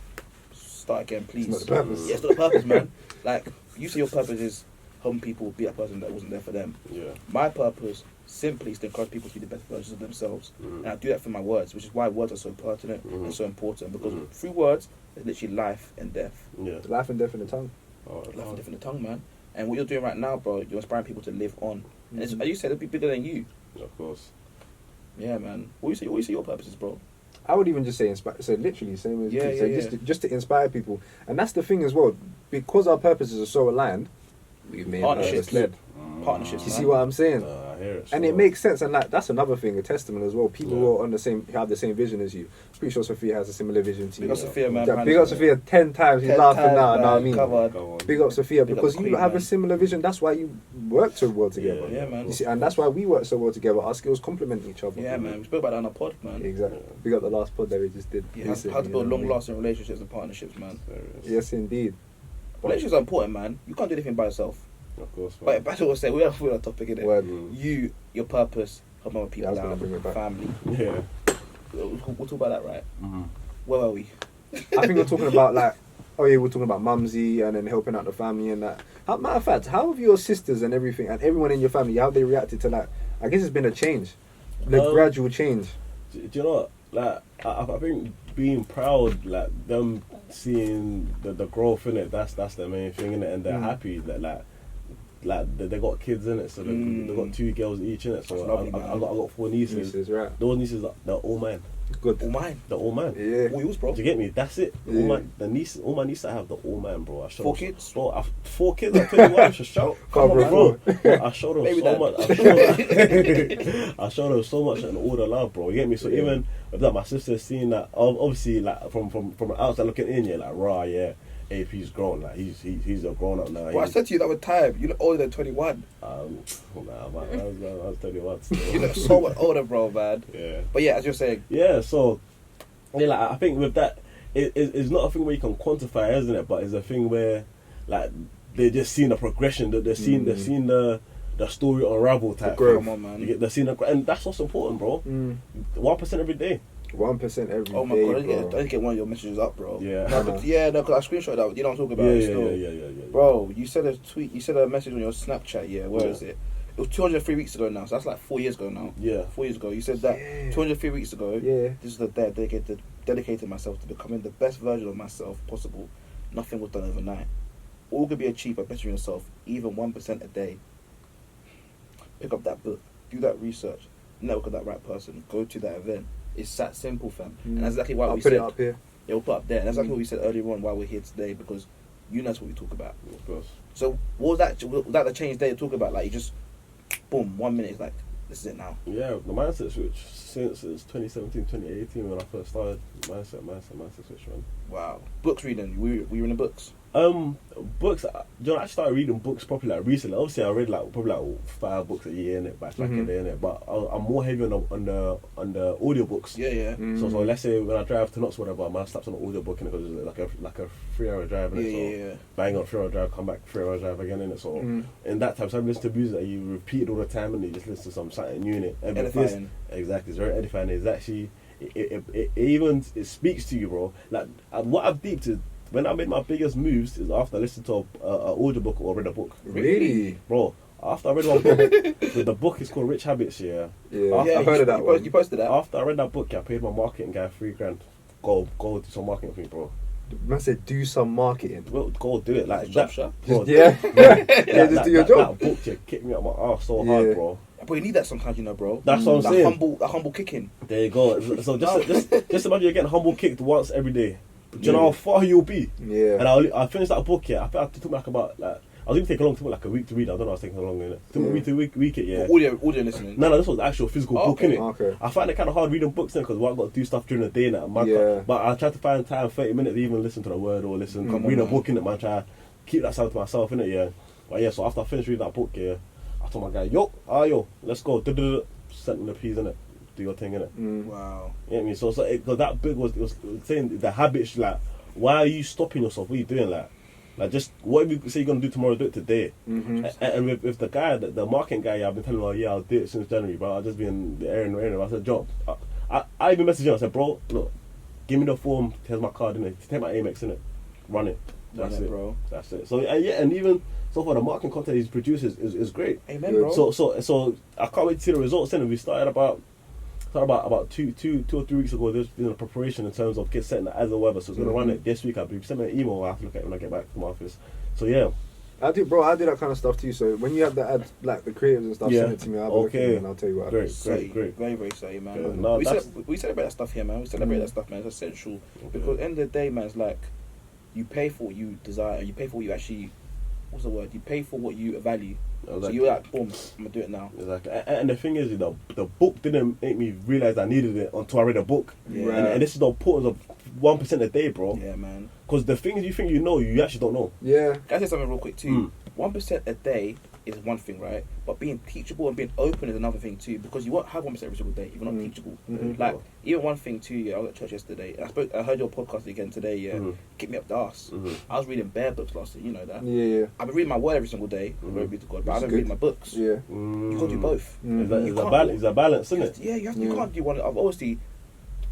start again, please. It's not the purpose. Yeah, it's not the purpose, man. Like you say, your purpose is helping people be that person that wasn't there for them. Yeah. My purpose simply is to encourage people to be the best versions of themselves, Mm. and I do that through my words, which is why words are so pertinent Mhm. and so important. Because Mhm. through words, there's literally life and death. Yeah. Life and death in the tongue. Oh, Life and oh. death in the tongue, man. And what you're doing right now, bro, you're inspiring people to live on. And it's, Mhm. as you said, it'll be bigger than you. Of course. Yeah, man. What do you say your purpose is, bro? I would even just say inspire. So literally, same as Yeah, you. So yeah, just to inspire people, and that's the thing as well. Because our purposes are so aligned, we've made Partnerships. PurposeLed. Partnerships, You man. see what I'm saying? I hear it. And so it makes sense, and like that's another thing, a testament as well. People Yeah. who are on have the same vision as you. Pretty sure Sophia has a similar vision to you. Big up Sophia, man. Yeah, big up Sophia 10 times. He's 10 laughing times, now. Know what I man. mean? Come on. Go on. Big up Sophia Big up because the you queen, have man. a similar vision. That's why you work so well together. Yeah, man. You see, and that's why we work so well together. Our skills complement each other. Yeah, man. We spoke about that on our pod, man. Exactly. Big up the last pod that we just did. Yeah, how recently, to build you know what I mean? long-lasting relationships and partnerships, man. There it is. Yes, indeed. Relationships are important, man. You can't do anything by yourself. Of course. But Man. back to what I said, we're on a topic, innit? Word. Mm. Your purpose, help other Yeah, I people was gonna down, bring it back. family. Yeah. We'll talk about that, right? Mm-hmm. Where are we? I think we're talking about like, oh yeah, we're talking about mumsy and then helping out the family and that. Matter of fact, how have your sisters and everything and everyone in your family, how have they reacted to that? I guess it's been a change, the gradual change. Do you know what? Like, I think being proud, like them seeing the growth in it, that's the main thing in it, and they're happy that like they got kids in it, so they got 2 girls each in it. So That's lovely, I man. got 4 nieces. Nieces, right? Those nieces, they're all mine. Good. All mine. They're all mine. Yeah. All yours, bro. Do you get me? That's it. Yeah. All my nieces I have, they're all mine, bro. I showed 4 them, kids? Bro, 4 kids. I tell you what, I should shout. Come on, bro. Bro, I showed them Baby so dad. much. I showed them so much and all the love, bro. You get me? So Yeah. even with that, my sister's seeing that. Obviously, like from the outside looking in, yeah, like raw, yeah. AP's grown, like he's a grown up now. Well, I said to you that with time, you look older than 21. Nah, I was 31 You still. look so much older, bro, man. Yeah. But yeah, as you're saying, Yeah, so yeah, like I think with that, it's not a thing where you can quantify, isn't it? But it's a thing where like they're just seeing the progression, that they're seeing the story unravel type. growth. come on, man. They're seeing and that's what's important, bro. 1% every day. 1% every day. Oh my god, I bro. didn't get one of your messages up, bro. Yeah. No, because I screenshot that. You know what I'm talking about? Yeah. Bro, you said a tweet, you said a message on your Snapchat, yeah, where is it? It was 203 weeks ago now, so that's like 4 years ago now. Yeah. 4 years ago. You said that 203 weeks ago, Yeah. this is the day I dedicated myself to becoming the best version of myself possible. Nothing was done overnight. All could be achieved by bettering yourself, even 1% a day. Pick up that book, do that research, network with that right person, go to that event. It's that simple, fam. And that's exactly why I'll we put said, it up here. yeah, we'll put up there. And that's exactly what we said earlier on why we're here today, because you know that's what we talk about. Of course. So what was that? Was that the change day you're talking about? Like you just, boom, 1 minute, it's like, this is it now. Yeah, the mindset switch since it's 2017, 2018 when I first started. Mindset switch, man. Wow. Books reading. Were you in the books? Books. You know, I started reading books properly like recently. Obviously, I read probably 5 books a year in it, back in there in it. But I'm more heavy on the audiobooks. Yeah. So let's say when I drive to Knox, whatever, I might slap on an audiobook in it because it's like a 3-hour drive in it. Yeah. Bang on 3-hour drive, come back 3-hour drive again in it. So in that time, so I listen to music that you repeat it all the time, and you just listen to something new in it. And with this, Edifying. exactly, it's very edifying. It's actually it speaks to you, bro. Like what I've deeped is when I made my biggest moves is after I listened to an audiobook or read a book. Really? Bro, after I read one book, the book is called Rich Habits, yeah. Yeah, After, I've heard of that you one. You posted that. after I read that book, yeah, I paid my marketing guy $3,000. Go do some marketing for me, bro. Man said do some marketing. Well, go do it like Job that. shop. Bro, Yeah. Yeah, just do your job. That book yeah, kicked me up my ass so hard, bro. But you need that sometimes, you know, bro. That's what I'm saying. That humble kicking. There you go. So just imagine you're getting humble kicked once every day. Do you know how far you'll be? Yeah. And I finished that book, yeah. I think it took me like about I was even taking long to like a week to read. I don't know. I was taking long in it. Took me a week to week it. Yeah. Audio listening. No, this was the actual physical book okay. innit? Okay. I find it kind of hard reading books because I've got to do stuff during the day now. But I try to find time, 30 minutes, to even listen to the word or read a book in it, man. Try to keep that sound to myself innit? Yeah. But yeah, so after I finished reading that book, yeah, I told my guy, yo, let's go. Sent me the peas innit? Do your thing innit? Wow. You know what I mean? So cause that book was saying the habits, like, why are you stopping yourself? What are you doing, like just whatever you say you're gonna do tomorrow, do it today. And with the guy, the marketing guy, I've been telling him, I'll do it since January, but I've just been the airing. I said, Joe, I even messaged him. I said, bro, look, give me the form. Here's my card innit? Take my Amex innit? Run it. That's it, bro. That's it. So yeah, and even so far, the marketing content he's produces is great. Amen, bro. So I can't wait to see the results. Then we started about 2 or 3 weeks ago. There's been a preparation in terms of setting the ads or whatever. So it's gonna run it this week. I believe. Send me an email. I have to look at it when I get back to my office. So yeah. I do that kind of stuff too. So when you have the ads, like the creatives and stuff, send it to me. I'll look at it and I'll tell you what. Great. Very, very sorry, man. We celebrate that stuff here, man. We celebrate that stuff, man. It's essential because at the end of the day, man, it's like you pay for what you desire. You pay for what you actually. What's the word? You pay for what you value. Exactly. So you're like, boom, I'm gonna do it now. Exactly. And the thing is, the book didn't make me realize I needed it until I read a book. Yeah. And this is the importance of 1% a day, bro. Yeah, man. Because the things you think you know, you actually don't know. Yeah. Can I say something real quick too? 1% a day is one thing, right? But being teachable and being open is another thing too. Because you won't have 1% every single day if you're not teachable. Like even one thing too. Yeah, I was at church yesterday. I heard your podcast again today. Yeah, Get me up the arse. I was reading bare books last year. You know that. Yeah. I've been reading my word every single day. Glory be to God. But I don't read my books. Yeah. You got to do both. It's a balance, isn't it? Yeah, you can't do one. Obviously,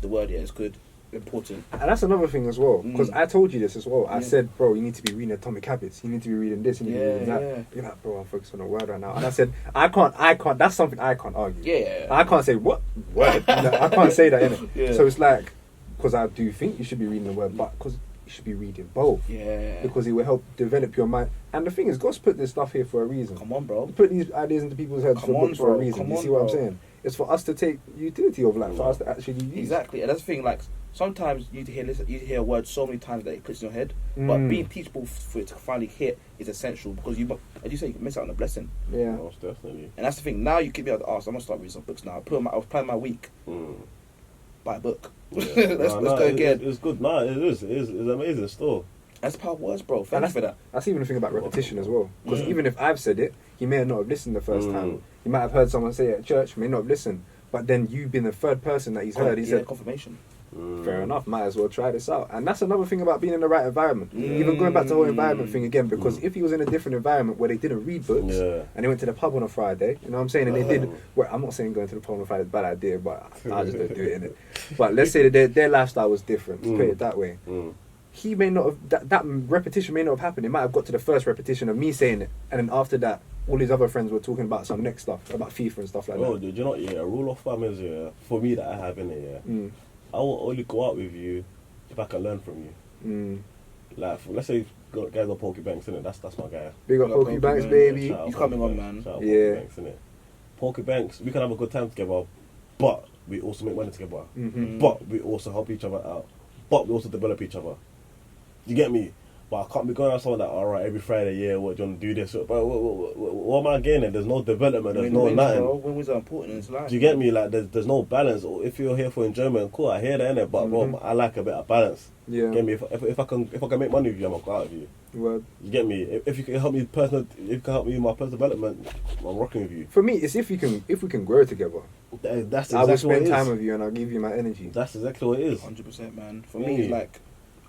the word is good. Important. And that's another thing as well, because I told you this as well. I said, bro, you need to be reading Atomic Habits. You need to be reading this. You need to be reading that. You're like, bro, I'm focused on the word right now. And I said, I can't. That's something I can't argue. Yeah. I can't say what word. I can't say that innit? Yeah. So it's like, because I do think you should be reading the word, but because you should be reading both. Yeah. Because it will help develop your mind. And the thing is, God's put this stuff here for a reason. Come on, bro. He put these ideas into people's heads for a reason. You see what I'm saying? It's for us to take utility of life, for us to actually use. Exactly, and that's the thing. Like sometimes you hear a word so many times that it clicks in your head. But being teachable for it to finally hit is essential because as you say, you can miss out on a blessing. Yeah, most definitely. And that's the thing. Now you keep me able to ask. I'm gonna start reading some books now. I was planning my week. Buy a book. Yeah. let's go again. It's good. No, it is. It's amazing still. That's the power of words, bro. Thank you for that. That's even the thing about repetition as well. Because even if I've said it, he may not have listened the first time. He might have heard someone say it at church, may not have listened. But then you've been the third person that he's heard. He said, confirmation. Fair enough, might as well try this out. And that's another thing about being in the right environment. Even going back to the whole environment thing again, because if he was in a different environment where they didn't read books and they went to the pub on a Friday, you know what I'm saying, and they did, well, I'm not saying going to the pub on a Friday is a bad idea, but I just don't do it, innit? But let's say that their lifestyle was different, put it that way. He may not have, that repetition may not have happened. It might have got to the first repetition of me saying it, and then after that, all his other friends were talking about some next stuff, about FIFA and stuff like that. Oh, do you know what? Yeah, a rule of thumb is, for me that I have in it, I will only go out with you if I can learn from you. Like, let's say guys are Pokey Banks, innit? That's my guy. Big up Pokey Banks, baby. He's coming on, man. Pokey Banks, innit? Pokey Banks, we can have a good time together, but we also make money together. But we also help each other out. But we also develop each other. You get me? But I can't be going out someone like, alright, every Friday, what do you want to do this? But what am I gaining? There's no development, there's no nothing. When was that important in his life? Do you get me? Like, there's no balance. Or if you're here for enjoyment, cool, I hear that, innit? But bro, I like a bit of balance. Yeah. Get me? If I can make money with you, I'm gonna go out with you. Word. You get me? If you can help me in my personal development, I'm rocking with you. For me, it's if we can grow together. That's exactly I will spend what it is. time with you and I'll give you my energy. That's exactly what it is. 100%, man. For me, it's like,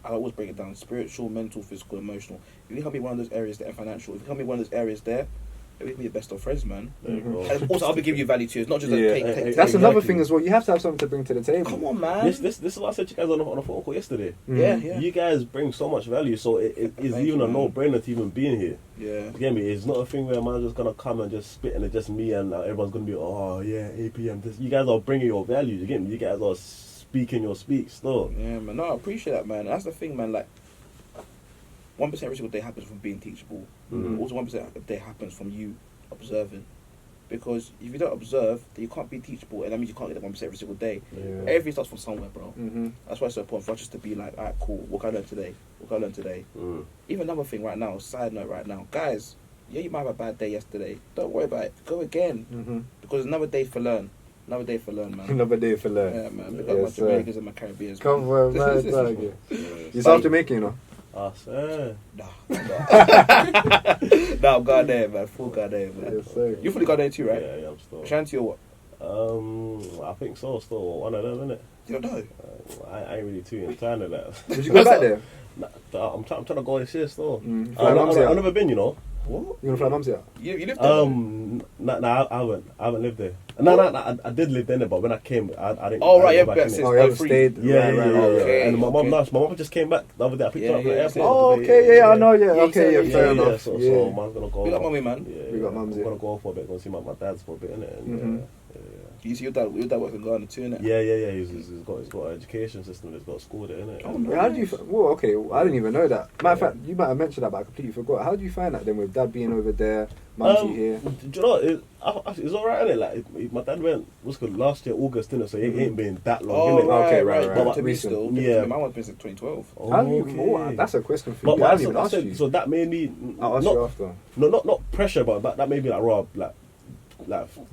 I always break it down: spiritual, mental, physical, emotional. If you help me one of those areas there, and financial, if you help me one of those areas there, we can be the best of friends, man. And also, I'll be giving you value too. It's not just take. That's another thing as well. You have to have something to bring to the table. Come on, man. This is what I said to you guys on a phone call yesterday. Yeah. You guys bring so much value, so it is even a no-brainer to even being here. Yeah. You get me? It's not a thing where man's just gonna come and just spit and it's just me and everyone's gonna be, oh yeah, APM. You guys are bringing your value. You get me? You guys are speaking your speak still. Yeah, man. No, I appreciate that, man. That's the thing, man. Like, 1% every single day happens from being teachable. Also, 1% a day happens from you observing. Because if you don't observe, then you can't be teachable, and that means you can't get that 1% every single day. Everything starts from somewhere, bro. That's why it's so important for us just to be like, alright, cool, what can I learn today? what I learned today. Even another thing right now, side note right now, guys. Yeah, you might have a bad day yesterday. Don't worry about it. Go again. Because another day for learn. Another day for learn, man. Another day for learn. Yeah, man. Because my Jamaicans and my Caribbean. Come on, man. You're South Jamaican, you know? I swear. Nah, I'm Ghanaian, man. Full Ghanaian, man. Yes, sir. You're fully Ghanaian too, right? Yeah, I'm still. Shanti or what? I think so. Still one of them, innit? You don't know. I ain't really too in China. That. Would you go back there? Nah, I'm trying to go this year still. I've never been, you know. What? You want to fly mum's here? You lived there? Nah, I haven't lived there. No, I did live there, but when I came, I didn't. Oh, right, I yeah, didn't go back but in it. Oh, you haven't free. stayed? Yeah. Okay, And my okay. mum just came back the other day. I picked her up at the Yeah, airport. Oh, okay, yeah, I know, yeah. Yeah, Okay, yeah, yeah, fair yeah, enough. So Yeah. man's gonna go. We got mummy, man. Yeah, We got mums, I'm yeah. gonna go for a bit, go see my dad's for a bit, innit? And, You see your dad works in Ghana too, innit? yeah. He's got an education system. He's got a school there, innit? Oh, Yeah, how did you? Well, okay, I didn't even know that. Matter of fact, you might have mentioned that, but I completely forgot. How do you find that then with dad being over there, mumsy here? Do you know what? It's alright, innit? Like my dad went last year August, innit? So it ain't been that long, Oh, innit? right. But to me still. Yeah. My one's been since 2012. How do you? Oh, that's a question for you. But I I didn't even ask you. so that made me I'll ask you after. not pressure, but that made me like raw, like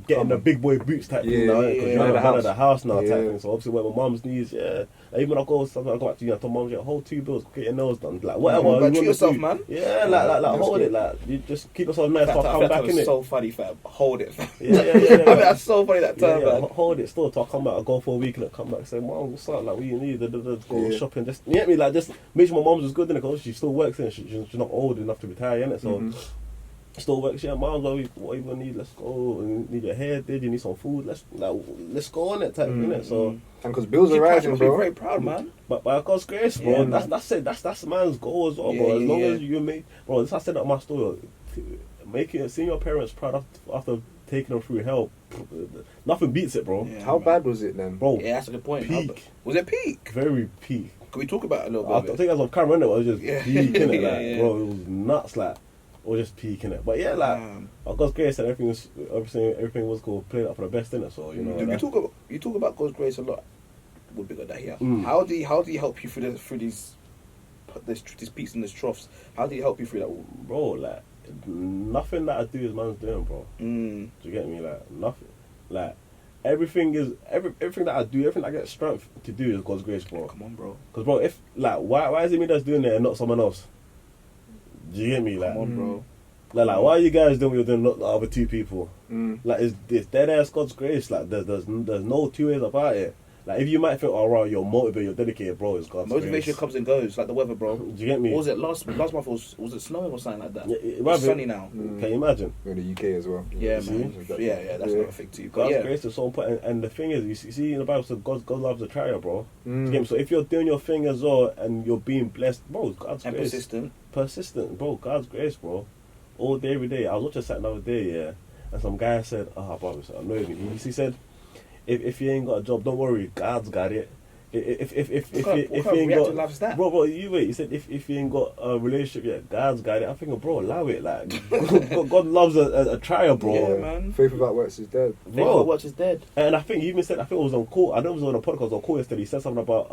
getting the big boy boots type thing now, because you're the man of the house now type Yeah. thing. So obviously, when my mum's needs, like, even when I go sometimes I go back to tell mum, hold 2 bills, get your nails done, like whatever. But you treat wanna yourself, do. man. Yeah, like That's hold good. it, like you just keep yourself nice. I'll come back in It's it. so funny, fam. Hold it, fam. Yeah. I mean, that's so funny that time, man. Hold it still till I come back. I go for a week and I come back and say, Mom, what's up? Like, what you need? Go Yeah. shopping. Just, you get me? Like, just make sure my mom's is good in it because she still works in it. She's not old enough to retire in it. So, still works. Yeah, Mom, what you need? Let's go. You need your hair did? You need some food? Let's go on it type in it. So, And because bills are rising, You're bro. very proud, man. but by God's grace, bro, Yeah, that's it. That's man's goal as well, Yeah, bro. As yeah, long yeah. as you make, bro, this I said that in my story. Seeing your parents proud after taking them through hell, nothing beats it, bro. Yeah, How man. bad was it then? Bro, Yeah, that's a good point. Peak. Was it peak? very peak. Can we talk about it a little I bit? think as on camera, innit, it was just Yeah. peaking it, Yeah, like, yeah. bro, it was nuts, like, it was just peaking it. But yeah, like, by God's grace, and everything was cool, played out for the best, innit, so, you know. Dude, that- you talk about God's grace a lot. We'll be good at here. Mm. How do you help you through these peaks and these troughs? How do you help you through that? bro, like, nothing that I do is man's doing, bro. Mm. Do you get me? Like, nothing. Like, everything that I do, everything I get strength to do is God's grace, bro. Come on, bro. Because, bro, if, like, why is it me that's doing it and not someone else? Do you get me? Like, Come on, bro. like, why are you guys doing what you're doing, not the other 2 people? Mm. Like, it's dead ass God's grace. Like, there's no 2 ways about it. Like, if you might think, oh, right, you're motivated, you're dedicated, bro, it's God's Motivation grace. comes and goes, like the weather, bro. Do you get me? What was it last month? Was it snowing or something like that? Yeah, It's sunny now. Mm. Can you imagine? We're in the UK as well. Yeah, See? man. Yeah, that's another thing too. But God's yeah, grace is so important. And the thing is, you see in the Bible, so God loves a trier, bro. Do you Mm. get me? So if you're doing your thing as well and you're being blessed, bro, God's and grace. persistent. Bro, God's grace, bro. All day, every day. I was watching something the other day, yeah, and some guy said, bro, it annoyed me. He said, if you ain't got a job, don't worry, God's got it. If you ain't got, life is that? bro, you wait. He said, if you ain't got a relationship yet, God's got it. I think, bro, allow it. Like, God loves a trial, bro. Yeah, man. Faith without works is dead. Bro. Watch is dead. And I think he even said, I think it was on call. I know it was on a podcast or call yesterday. He said something about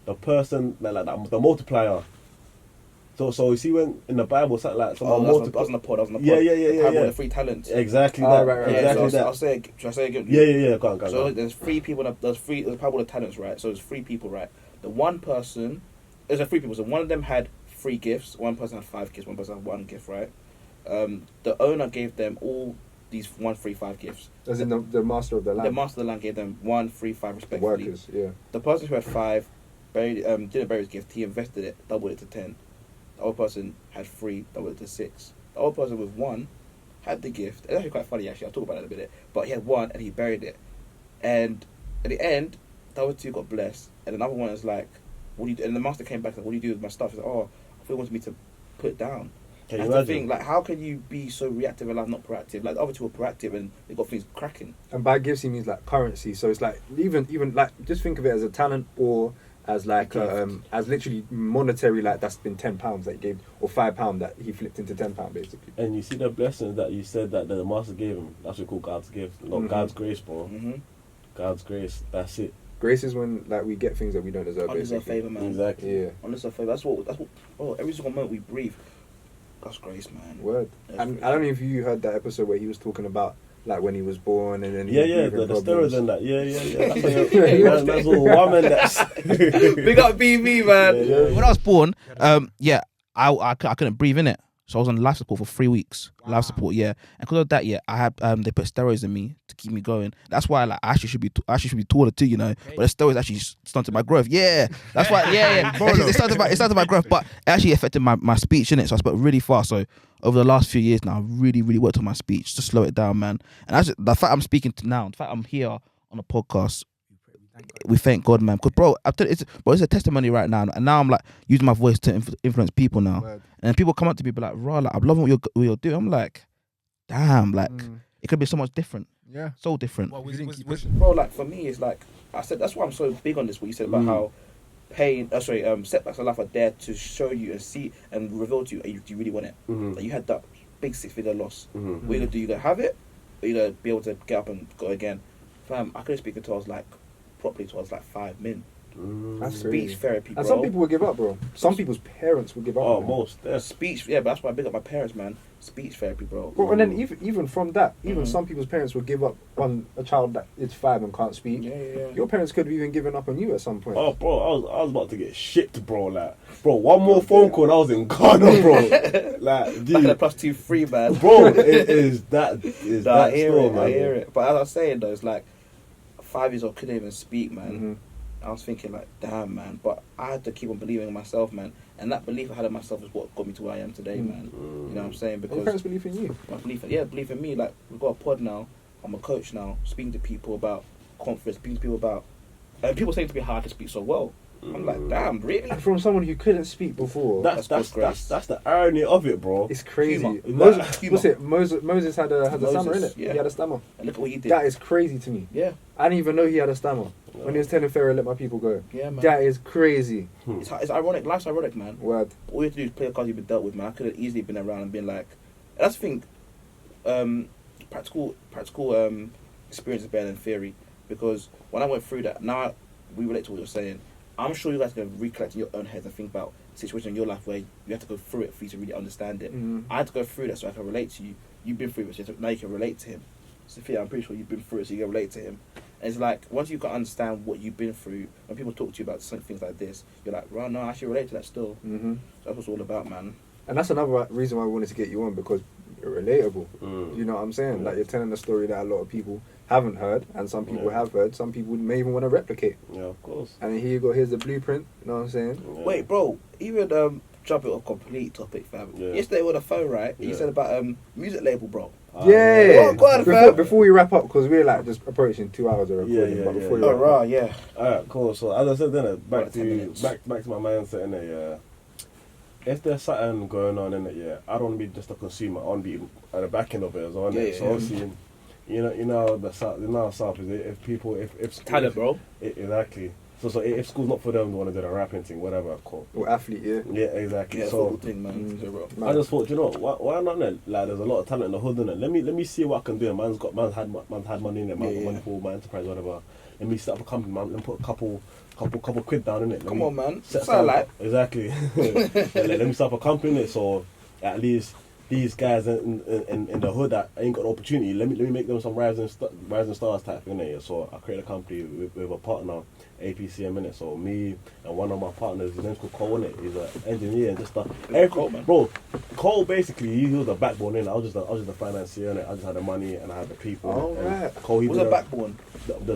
the person like the multiplier. So you see when in the Bible something like I was on the pod. Yeah. The parable of the 3 talents. Exactly Ah, that. right. Exactly so that. I'll say it. Should I say it again? Yeah. Go on. So there's 3 people. There's the parable of talents, right? So there's 3 people, right? The one person, there's 3 people. So one of them had 3 gifts. One person had 5 gifts. One person had 1 gift, right? The owner gave them all these 1, 3, 5 gifts. As in the master of the land. The master of the land gave them 1, 3, 5 The respectively. workers, yeah. The person who had 5 didn't bury his gift. He invested it, doubled it to 10. The other person had 3, doubled it to 6. The other person with 1 had the gift. It's actually quite funny, actually. I'll talk about it in a minute. But he had 1 and he buried it. And at the end, the other 2 got blessed. And another one is like, what do you do? And the master came back and said, what do you do with my stuff? He said, I thought he wanted me to put it down. Can you That's the imagine? thing. Like, how can you be so reactive and not proactive? Like, the other 2 are proactive and they got things cracking. And by gifts he means like currency. So it's like even like just think of it as a talent or as like as literally monetary, like that's been £10 that he gave or £5 that he flipped into £10 basically. And you see the blessings that you said that the master gave him. That's what we call God's gift. Not God's grace, bro. Mm-hmm. God's grace. That's it. Grace is when like we get things that we don't deserve. Undeserved favour, man. Exactly. Yeah. Undeserved favour. That's what. Oh, every single moment we breathe. That's grace, man. Word. And I don't know if you heard that episode where he was talking about like when he was born and then the steroids and that. Yeah. That's all woman. That's big up BV, man. Yeah. When I was born, I couldn't breathe in it. So I was on life support for 3 weeks. Wow. Life support, yeah. And because of that, I had they put steroids in me to keep me going. That's why like I actually should be taller too, you know. But the steroids actually stunted my growth. Yeah, that's why. Yeah. Actually, it stunted my growth, but it actually affected my speech in it. So I spoke really fast. So over the last few years now, I really worked on my speech to slow it down, man. And the fact I'm speaking to now, the fact I'm here on a podcast. We thank God, man. Because, bro, it's a testimony right now. And now I'm like using my voice to influence people now. Word. And people come up to me and be like, "Raw, like, I'm loving what you're doing." I'm like, damn, like, it could be so much different. Yeah. So different. Well, bro, like, for me, it's like, I said, that's why I'm so big on this, what you said about how setbacks in life are there to show you and see and reveal to you, do you really want it? Like, you had that big 6-figure loss. What are you going to do? You going to have it? Or you going to be able to get up and go again? Fam, I couldn't speak until I was like, properly towards like 5 min. That's speech therapy, bro. And some people would give up, bro. Some people's parents would give up. Oh, most. Speech, yeah, but that's why I big up my parents, man. Speech therapy, bro. And then even from that, some people's parents would give up on a child that is 5 and can't speak. Yeah. Your parents could have even given up on you at some point. Oh, bro, I was about to get shipped, bro. Like, bro, one more phone call and I was in Ghana, bro. Like, dude. Back in the +2-3, man. Bro, it is that. I hear it. But as I was saying, though, it's like, 5 years old couldn't even speak, man. I was thinking like, damn, man. But I had to keep on believing in myself, man. And that belief I had in myself is what got me to where I am today, man. You know what I'm saying? Because your parents believe in you. My belief in me. Like, we've got a pod now. I'm a coach now. Speaking to people about confidence. Speaking to people about, and people saying to me how I can speak so well. I'm like, damn, really? And from someone who couldn't speak before. That's the irony of it, bro. It's crazy. Humor. Moses had a stammer, innit? Yeah. He had a stammer. And look at what he did. That is crazy to me. Yeah. I didn't even know he had a stammer. When he was telling Pharaoh, let my people go. Yeah, man. That is crazy. It's ironic. Life's ironic, man. Word. All you have to do is play the cards you've been dealt with, man. I could have easily been around and been like, that's the thing. Practical experience is better than theory, because when I went through that, now we relate to what you're saying. I'm sure you guys can recollect in your own heads and think about a situation in your life where you have to go through it for you to really understand it. I had to go through that so I can relate to you. You've been through it, so now you can relate to him. Sophia, I'm pretty sure you've been through it, so you can relate to him. And it's like, once you can understand what you've been through, when people talk to you about some things like this, you're like, right, no, I actually relate to that still. So that's what it's all about, man. And that's another reason why I wanted to get you on, because you're relatable. You know what I'm saying? Like, you're telling a story that a lot of people haven't heard, and some people have heard. Some people may even want to replicate. Yeah, of course. And here you go. Here's the blueprint. You know what I'm saying? Yeah. Wait, bro. Even jump it off complete topic, fam. Yeah. Yesterday on the phone, right? You said about music label, bro. Yeah. Go on, fam. Before we wrap up, because we're like just approaching 2 hours of recording. But before you wrap up, yeah. Alright, cool. So as I said, then back to my mindset in it. If there's something going on in it, I don't want to be just a consumer. I want to be at the back end of it as well. So obviously, you know the South is if talent, bro. Exactly. So if school's not for them, they want to do the rapping thing, whatever. Cool. Or athlete, Yeah, exactly. Yeah, so thing, man. I just thought, you know, why not? Like, there's a lot of talent in the hood, innit? Let me see what I can do. Man's had money in it. Man's got money for my enterprise, whatever. Let me set up a company, man. Let me put a couple quid down in it. Come on, man. Exactly. Let me set up a company in it, so at least these guys in the hood that ain't got an opportunity, let me make them some rising stars type thing, innit? So I create a company with a partner, APCM, in it. So me and one of my partners, his name's called Cole, innit? He's an engineer and just stuff. Cole, man. Bro, Cole basically he was the backbone, innit? I was just the financier, innit? I just had the money and I had the people. Oh, right. Cole, he was did the backbone. The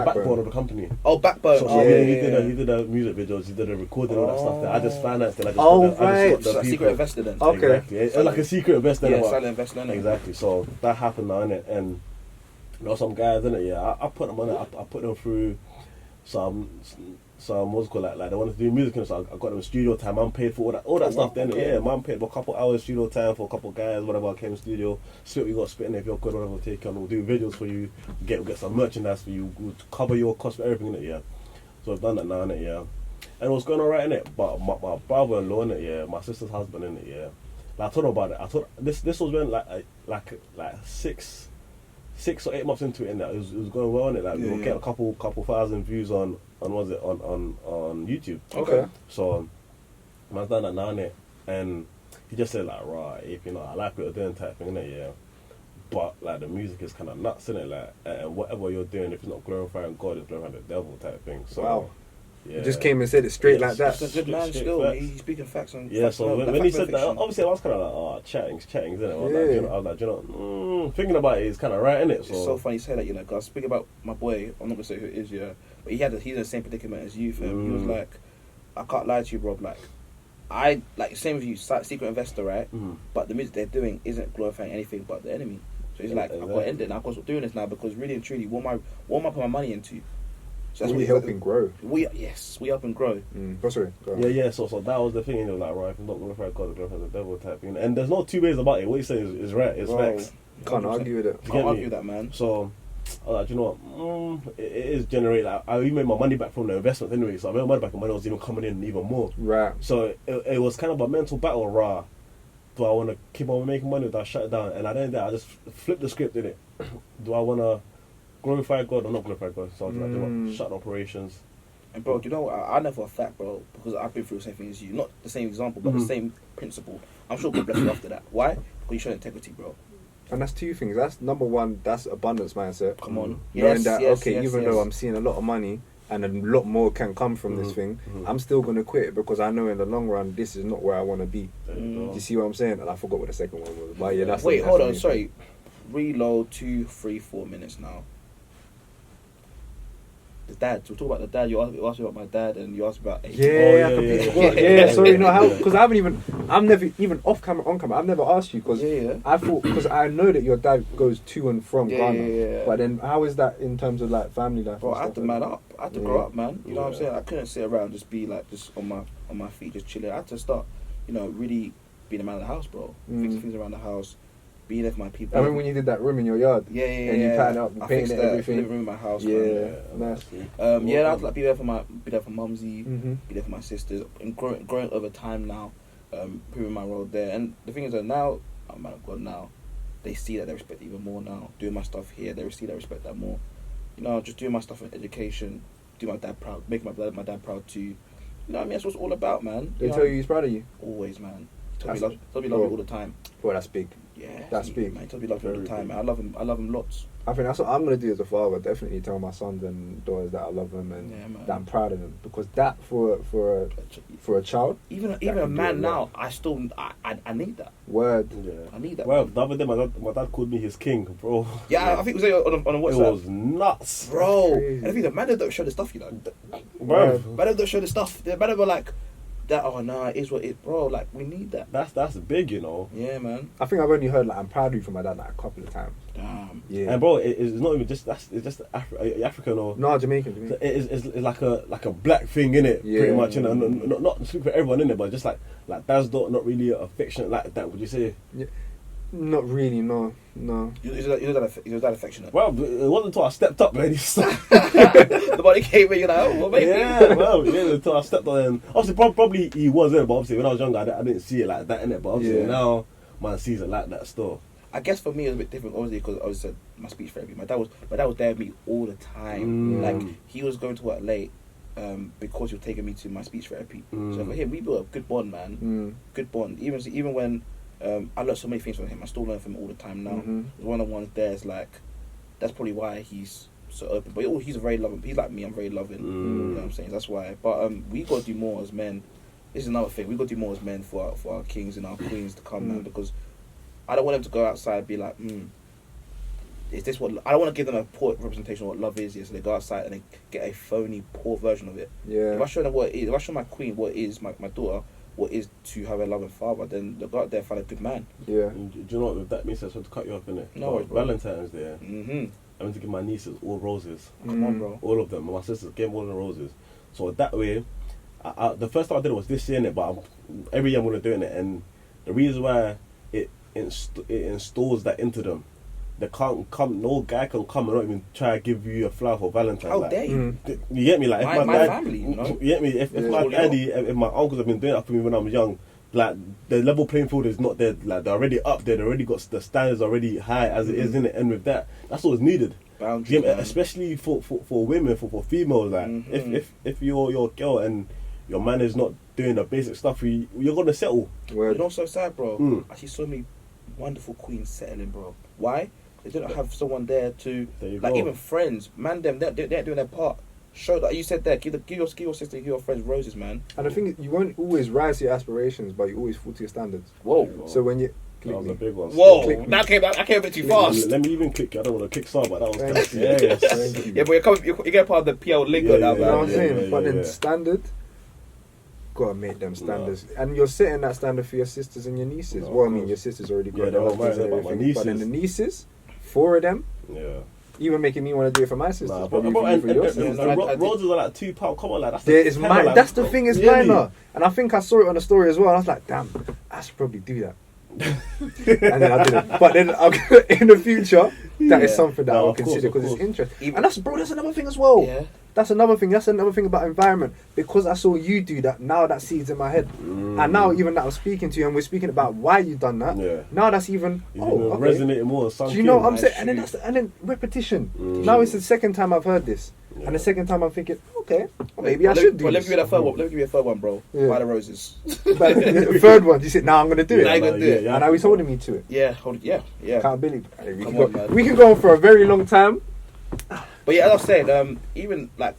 backbone of the company. Oh, backbone. So he did the music videos, he did the recording, all that stuff. That I just financed it. I just got the secret investor then. Okay. Exactly. It's like a secret investor. Yeah, silent investor. Exactly. So that happened now, innit? And you know, some guys, innit? Yeah, I put them on it. I put them through some what's it called, like they wanted to do music, and so I got them studio time. I'm paid for all that stuff. Then man paid for a couple hours studio time for a couple guys, whatever. I came in studio, spit you got spitting if you're good, whatever. Take on, we'll do videos for you, get some merchandise for you, we'll cover your cost for everything, innit? So I've done that now, innit? And what's going on right, innit? But my brother-in-law, innit? My sister's husband, innit? Like I told him about it. I told this was when like 6 or 8 months into it, and it was going well on it. Like we were getting a couple thousand views on YouTube. Okay. So man's done that now, innit? And he just said like, right, if I like what you're doing type thing, innit? Yeah. But like the music is kind of nuts, innit? Like, and whatever you're doing, if it's not glorifying God, it's glorifying the devil type thing. So wow. Yeah. He just came and said it straight like that. He's a good man still. He's speaking facts on. Yeah, so when he said that, obviously I was kind of like, oh, chatting's, isn't it? I was like, thinking about it, it's kind of right, isn't it? It's so funny you say that, because speaking about my boy, I'm not gonna say who it is, but he's in the same predicament as you, fam. He was like, I can't lie to you, bro. Like, I like same with you, secret investor, right? But the music they're doing isn't glorifying anything but the enemy. So he's like, I've got to end it now. I've got to stop doing this now because really and truly, what am I putting my money into? So that's we helping grow. We help and grow. Sorry. Yeah. So that was the thing. It was like, right, if I'm not glorify God, glorify the devil type thing. And there's no two ways about it. What you're saying is right. It's facts. Can't argue with it. Can't argue with that, man. So I was like, you know what? It is generating. Like, I even made my money back from the investment anyway. So I made my money back, and money was even coming in even more. Right. So it was kind of a mental battle. Raw. Do I want to keep on making money? Or do I shut it down? And at the end of that, I just flipped the script in it. Do I want to glorify God or not glorify God? So I was like, you know what? Shut the operations. And bro, you know what? I know for a fact, bro, because I've been through the same thing as you. Not the same example, but the same principle. I'm sure God bless you after that. Why? Because you showed integrity, bro. And that's two things. That's number one. That's abundance mindset. Come on. Knowing that even though I'm seeing a lot of money and a lot more can come from this thing, I'm still gonna quit because I know in the long run this is not where I want to be. Do you see what I'm saying? And I forgot what the second one was. But yeah, that's. Wait, hold on. Sorry. Reload 2, 3, 4 minutes now. The dad. So we'll talk about the dad. You asked me about my dad, and you asked about. Sorry, no, how? Because I'm never even off camera, on camera. I've never asked you because I thought because I know that your dad goes to and from Ghana. But then, how is that in terms of like family life? Bro, I had to man up. I had to grow up, man. You know what I'm saying? I couldn't sit around just be like just on my feet, just chilling. I had to start, really being a man of the house, bro. Fixing things around the house. Being there for my people. I remember when you did that room in your yard. Yeah. And you painted up, and painted everything. Living room in my house. Yeah, nice. I had to like be there for mumsy, be there for my sisters, and growing over time now, proving my role there. And the thing is that now, oh man of God, now they see that they respect it even more now. Doing my stuff here, they see that respect that more. Just doing my stuff in education, do my dad proud, make my dad proud too. You know what I mean? That's what it's all about, man. They tell you he's proud of you? Always, man. Tell me love you all the time. Well, that's big. Yeah, that's big. Man, tell me love you all the time. Man. I love him lots. I think that's what I'm gonna do as a father. Definitely tell my sons and daughters that I love them and that I'm proud of them, because that for a child, even a man now, I need that. Word. Yeah. I need that. Well, the other day my dad called me his king, bro. Yeah, I think it was on a WhatsApp. It was nuts, bro. And I think the man don't show the stuff, bro. Man don't show the stuff. The man were like. That it is what it is, bro. Like we need that. That's big, Yeah, man. I think I've only heard I'm proud of you from my dad a couple of times. Damn. Yeah. And bro, it's not even just it's just African or no Jamaican. It's like a black thing in it, pretty much. Not speak for everyone in it, but just like that's not really affectionate like that. Would you say? Yeah. Not really, no. Is that affectionate? Well, it wasn't until I stepped up, man. The body came in, you're like, oh, well, maybe. Yeah, well, until I stepped up, and obviously, probably he was in, but obviously when I was younger, I didn't see it like that in it. But obviously now, man sees it like that still. I guess for me it was a bit different, obviously, because I was my speech therapy. My dad was there with me all the time. Like he was going to work late. Because he was taking me to my speech therapy. So for him, we built a good bond, man. Good bond. Even when. I learned so many things from him. I still learn from him all the time now. One of the ones there is like, that's probably why he's so open. But he's very loving. He's like me. I'm very loving. You know what I'm saying? That's why. But we got to do more as men. This is another thing. We got to do more as men for our kings and our queens to come, man. Because I don't want them to go outside and be like, is this what? I don't want to give them a poor representation of what love is. So they go outside and they get a phony, poor version of it. Yeah. If I show them what it is, if I show my queen what it is, my daughter. What is to have a loving father, then they'll go out there and find a good man. Yeah. Do you know what? With that means I just want to cut you off, innit? No, Valentine's Day. I went to give my nieces all roses. Come on, bro. All of them. My sisters gave me all the roses. So that way, the first time I did it was this year, innit? But every year I'm going to do it, and the reason why it installs that into them. They can't come. No guy can come and not even try to give you a flower for Valentine's. How dare you? You get me? Like if my family, you get me? If my daddy, if my uncles have been doing that for me when I was young, like the level playing field is not there. Like they're already up there. They already got the standards already high as it is in it. And with that, that's all is needed. Boundaries, especially for women, for females. Like if you're your girl and your man is not doing the basic stuff, you're gonna settle. You know, so sad, bro. I see so many wonderful queens settling, bro. Why? They don't have someone there to like, even friends, man. They're doing their part. Show that, you said that. Give your sister, give your friends roses, man. And the thing is, you won't always rise to your aspirations, but you always fall to your standards. Whoa. So when you that was a big one. Whoa, I came a bit too fast. Let me even click. I don't want to kickstart, but that was Thank you. yes. Thank you. Yeah, but you get part of the PL lingo now, You know what I'm man. saying? But then standard, gotta make them standards. And you're setting that standard for your sisters and your nieces. Well, I mean, your sisters already got their husbands and everything. But then the nieces, 4 of them, even making me want to do it for my sisters. Roses are like £2. Come on, like that's the thing is minor. And I think I saw it on the story as well. And I was like, damn, I should probably do that. And then I didn't. But then in the future, that is something that I will consider because it's interesting. And that's another thing as well. Yeah. That's another thing about environment. Because I saw you do that, now that seeds in my head. And now even that I'm speaking to you and we're speaking about why you done that. Now that's even resonating more. Do you know what I'm saying? And then repetition. Now it's the second time I've heard this. And the second time I'm thinking, okay, maybe I should do this. Let me give you a third one, bro. Buy the roses. But the third one, you said, I'm going to do it. Now you're going to do it. And now he's holding me to it. Yeah. Accountability. We can go on for a very long time. But yeah, as I was saying, even like,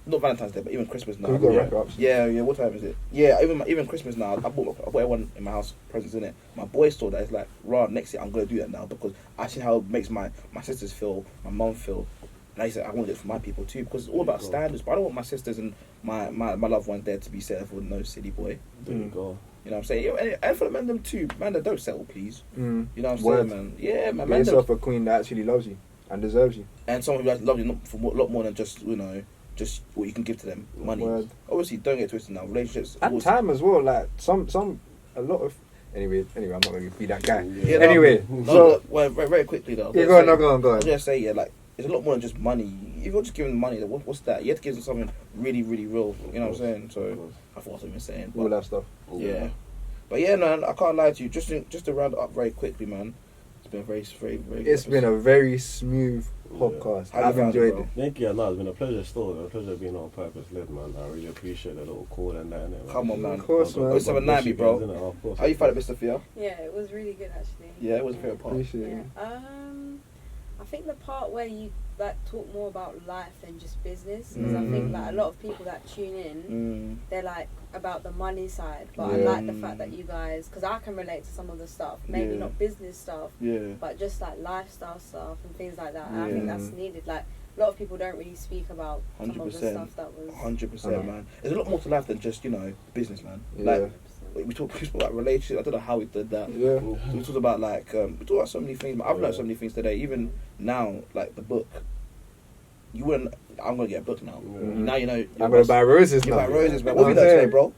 not Valentine's Day, but even Christmas now. We've got wrap ups. Yeah. What time is it? Yeah, even Christmas now. I bought everyone in my house presents in it. My boy saw that. It's like, next year I'm gonna do that now because I see how it makes my sisters feel, my mum feel. And I said I want to do it for my people too because it's all about standards. But I don't want my sisters and my loved ones there to be set for no silly boy. There you go. You know what I'm saying? And for the men them too, man, that don't settle, please. You know what I'm saying, man? Yeah, man. Get yourself a queen that actually loves you and deserves you. And someone who loves you for a lot more than just, just what you can give to them, money. Obviously, don't get twisted now. Relationships and time as well. Like a lot of. Anyway, I'm not going to be that guy. Yeah, anyway, very quickly though. Yeah, go on. I was gonna say like it's a lot more than just money. If you're just giving money, what's that? You have to give them something really, really real. You know what I'm saying? So I thought I was even saying all that stuff. Yeah, but yeah, no, I can't lie to you. Just to round it up very quickly, man. It's been a very, very, very. It's been a very smooth podcast. I've enjoyed it. Thank you. No, it's been a pleasure. Still, a pleasure being on PurposeLed, man. I really appreciate the little call and that. Man. Come on, man. Of course, man. 079 bro. How you find it, Mr. Fia? Yeah, it was really good actually. Yeah, it was a favorite part. Appreciate it. I think the part where you like talk more about life than just business, because I think like a lot of people that tune in, they're like about the money side, but I like the fact that you guys, because I can relate to some of the stuff, maybe not business stuff, but just like lifestyle stuff and things like that. And I think that's needed. Like a lot of people don't really speak about some of the stuff that was 100%, man. There's a lot more to life than just business, man. Like we talked about relationships. I don't know how we did that. Yeah. We talked about we talked about so many things. I've learned so many things today. Even now, like the book. You wouldn't. I'm gonna get a book now. Now you know. I'm gonna buy roses. You buy roses, man. What have you learned today, bro?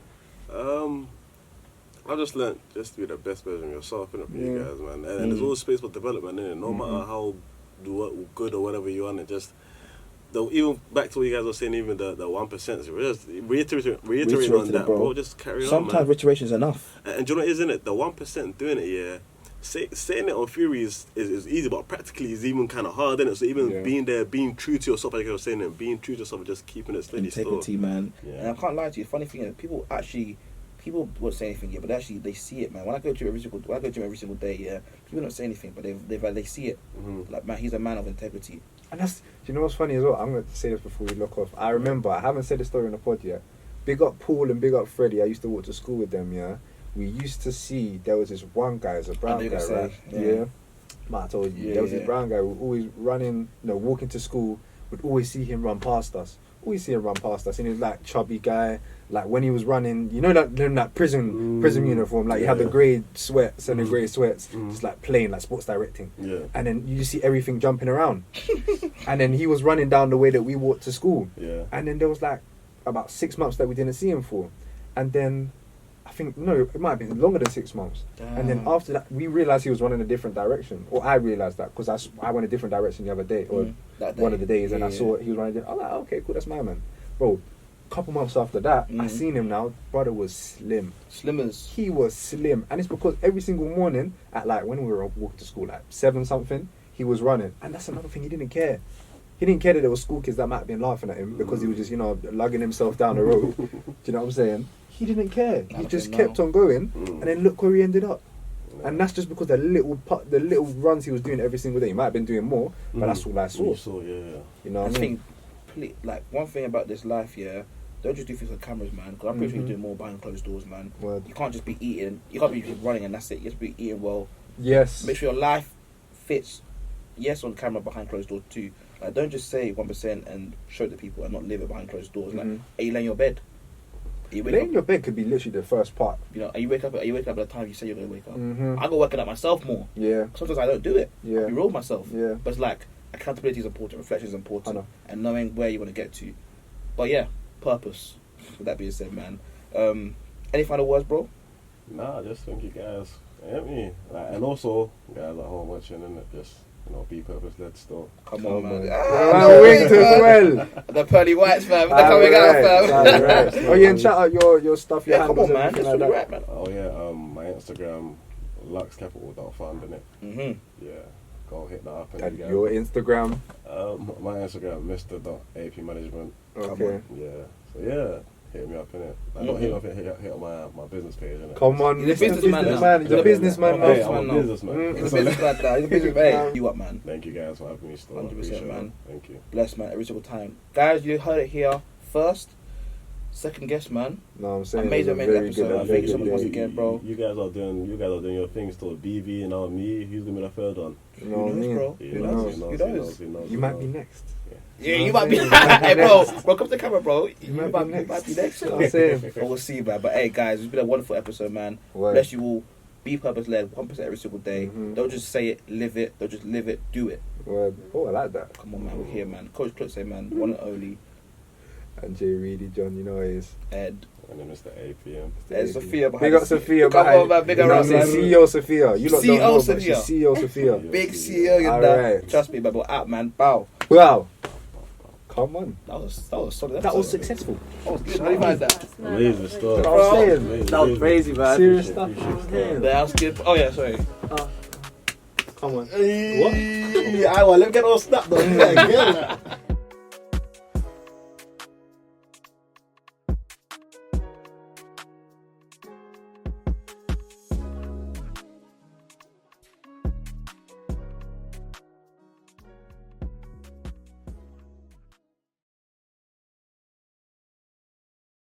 I just learned just to be the best version of yourself, innit, for you guys, man. And there's always space for development, innit? No matter how good or whatever you want, it just. Even back to what you guys were saying, even the 1%, just reiterating on that, bro. Just carry on. Sometimes reiteration is enough. And do you know what it is, innit? The 1% doing it, yeah. Saying it on theory is easy, but practically is even kind of hard, isn't it? So even being there, being true to yourself, like I was saying, and being true to yourself and just keeping it steady. Integrity, man. Yeah. And I can't lie to you. The funny thing is, people won't say anything yet, but actually they see it, man. When I go to gym every single day, yeah, people don't say anything, but they see it. Like, man, he's a man of integrity. And do you know what's funny as well? I'm going to say this before we lock off. I remember, I haven't said the story in the pod yet. Big up Paul and big up Freddie. I used to walk to school with them, yeah. We used to see, there was this one guy, it's a brown guy, right? Yeah. I told you, there was this brown guy who always running, walking to school, would always see him run past us. And he was like chubby guy, like when he was running, that prison uniform, like you have the grey sweats and the grey sweats, just like plain, like sports directing. Yeah. And then you just see everything jumping around. And then he was running down the way that we walked to school. Yeah. And then there was like about 6 months that we didn't see him for. And then I think, it might have been longer than 6 months. Damn. And then after that, we realised he was running a different direction. Or I realised that, because I went a different direction the other day, or one of the days, and I saw he was running. I was like, okay, cool, that's my man. Bro, couple months after that, I Mm. seen him now. Brother was slim. Slimmers. He was slim, and it's because every single morning at like when we were walking to school, like 7 something, he was running, and that's another thing. He didn't care. He didn't care that there were school kids that might have been laughing at him because he was just, you know, lugging himself down the road. Do you know what I'm saying? He didn't care. He just kept on going, and then look where he ended up. And that's just because the little runs he was doing every single day. He might have been doing more, but that's all I saw. You saw, yeah. You know what I mean? Like one thing about this life, yeah. Don't just do things with cameras, man. Because I'm pretty sure you're doing more behind closed doors, man. Word. You can't just be eating. You can't be just running and that's it. You have to be eating well. Yes. Make sure your life fits. Yes, on camera behind closed doors too. Like, don't just say 1% and show the people and not live it behind closed doors. Like, are you laying in your bed? Laying in your bed could be literally the first part. You know, are you waking up at the time you say you're gonna wake up? Mm-hmm. I go working at myself more. Yeah. Sometimes I don't do it. Yeah. I be real with myself. Yeah. But it's like accountability is important, reflection is important, I know. and knowing where you want to get to. But yeah, purpose. With that being said, man, any final words, bro? Nah, just thank you guys. Help me. Like, and also, guys at home watching, and just, you know, be purpose-led still. Come on, man. I winked as well. The pearly whites, fam. They're coming out, fam. Right. Oh yeah, and shout out your stuff. Your Yeah, come handles on, and man. everything That's like really that. right, man. Oh yeah, my Instagram, LUXE Capital .fund, innit? Mm-hmm. Yeah, go hit that up. And you your guys. Instagram. My Instagram, Mr.AP Management. Okay. Yeah, so yeah, hit me up, innit? Like, don't hit me up, hit up my business page, innit? Come on, He's a Mr. businessman Businessman. He's a businessman. Hey, now. I'm a businessman. He's a businessman now. He's a businessman. You up, man? Thank you guys for having me still. 100%, Appreciate man. it. Thank you. Bless, man, every single time. Guys, you heard it here first. Second guest, man. No, I'm saying Amazing, it was a amazing very episode, good. man. Thank you so much once again, bro. You guys are doing your thing still. BV and now me. Who's gonna be the third one? You know what I mean? bro? He Who knows, knows? he Who knows, he knows? knows, You might be next. Yeah, You you know might be. what I'm saying? Hey, bro, come to the camera, bro. You might might be be next. next. You know what I'm saying? But we'll see, man. But hey, guys, it's been a wonderful episode, man. Word. Bless you all. Be purpose-led, 1% every single day. Mhm. Don't just say it, live it. Don't just live it, do it. Word. Oh, I like that. Come on, man. We're here, man. Coach Klutze, man. One and only. And Jay Reedy, John, you know it is. Ed. And then Mr. APM. There's Sophia behind Big up the scenes. Sophia Come behind. on, man. Big You up know what I'm saying? Sophia. CEO Sophia. You lot don't CEO know, but Sophia. she's CEO Sophia. Big CEO, you All know. right. Trust me, man. We're out, man. Bow. Wow. Come on. That was solid. That was episode. successful. That was good. How do you find that? That's mad. Amazing stuff. That's what I'm saying. Amazing, That was amazing. crazy, man. Serious stuff. That was good. Oh, yeah, sorry. Come on. What? Let me get all snapped though.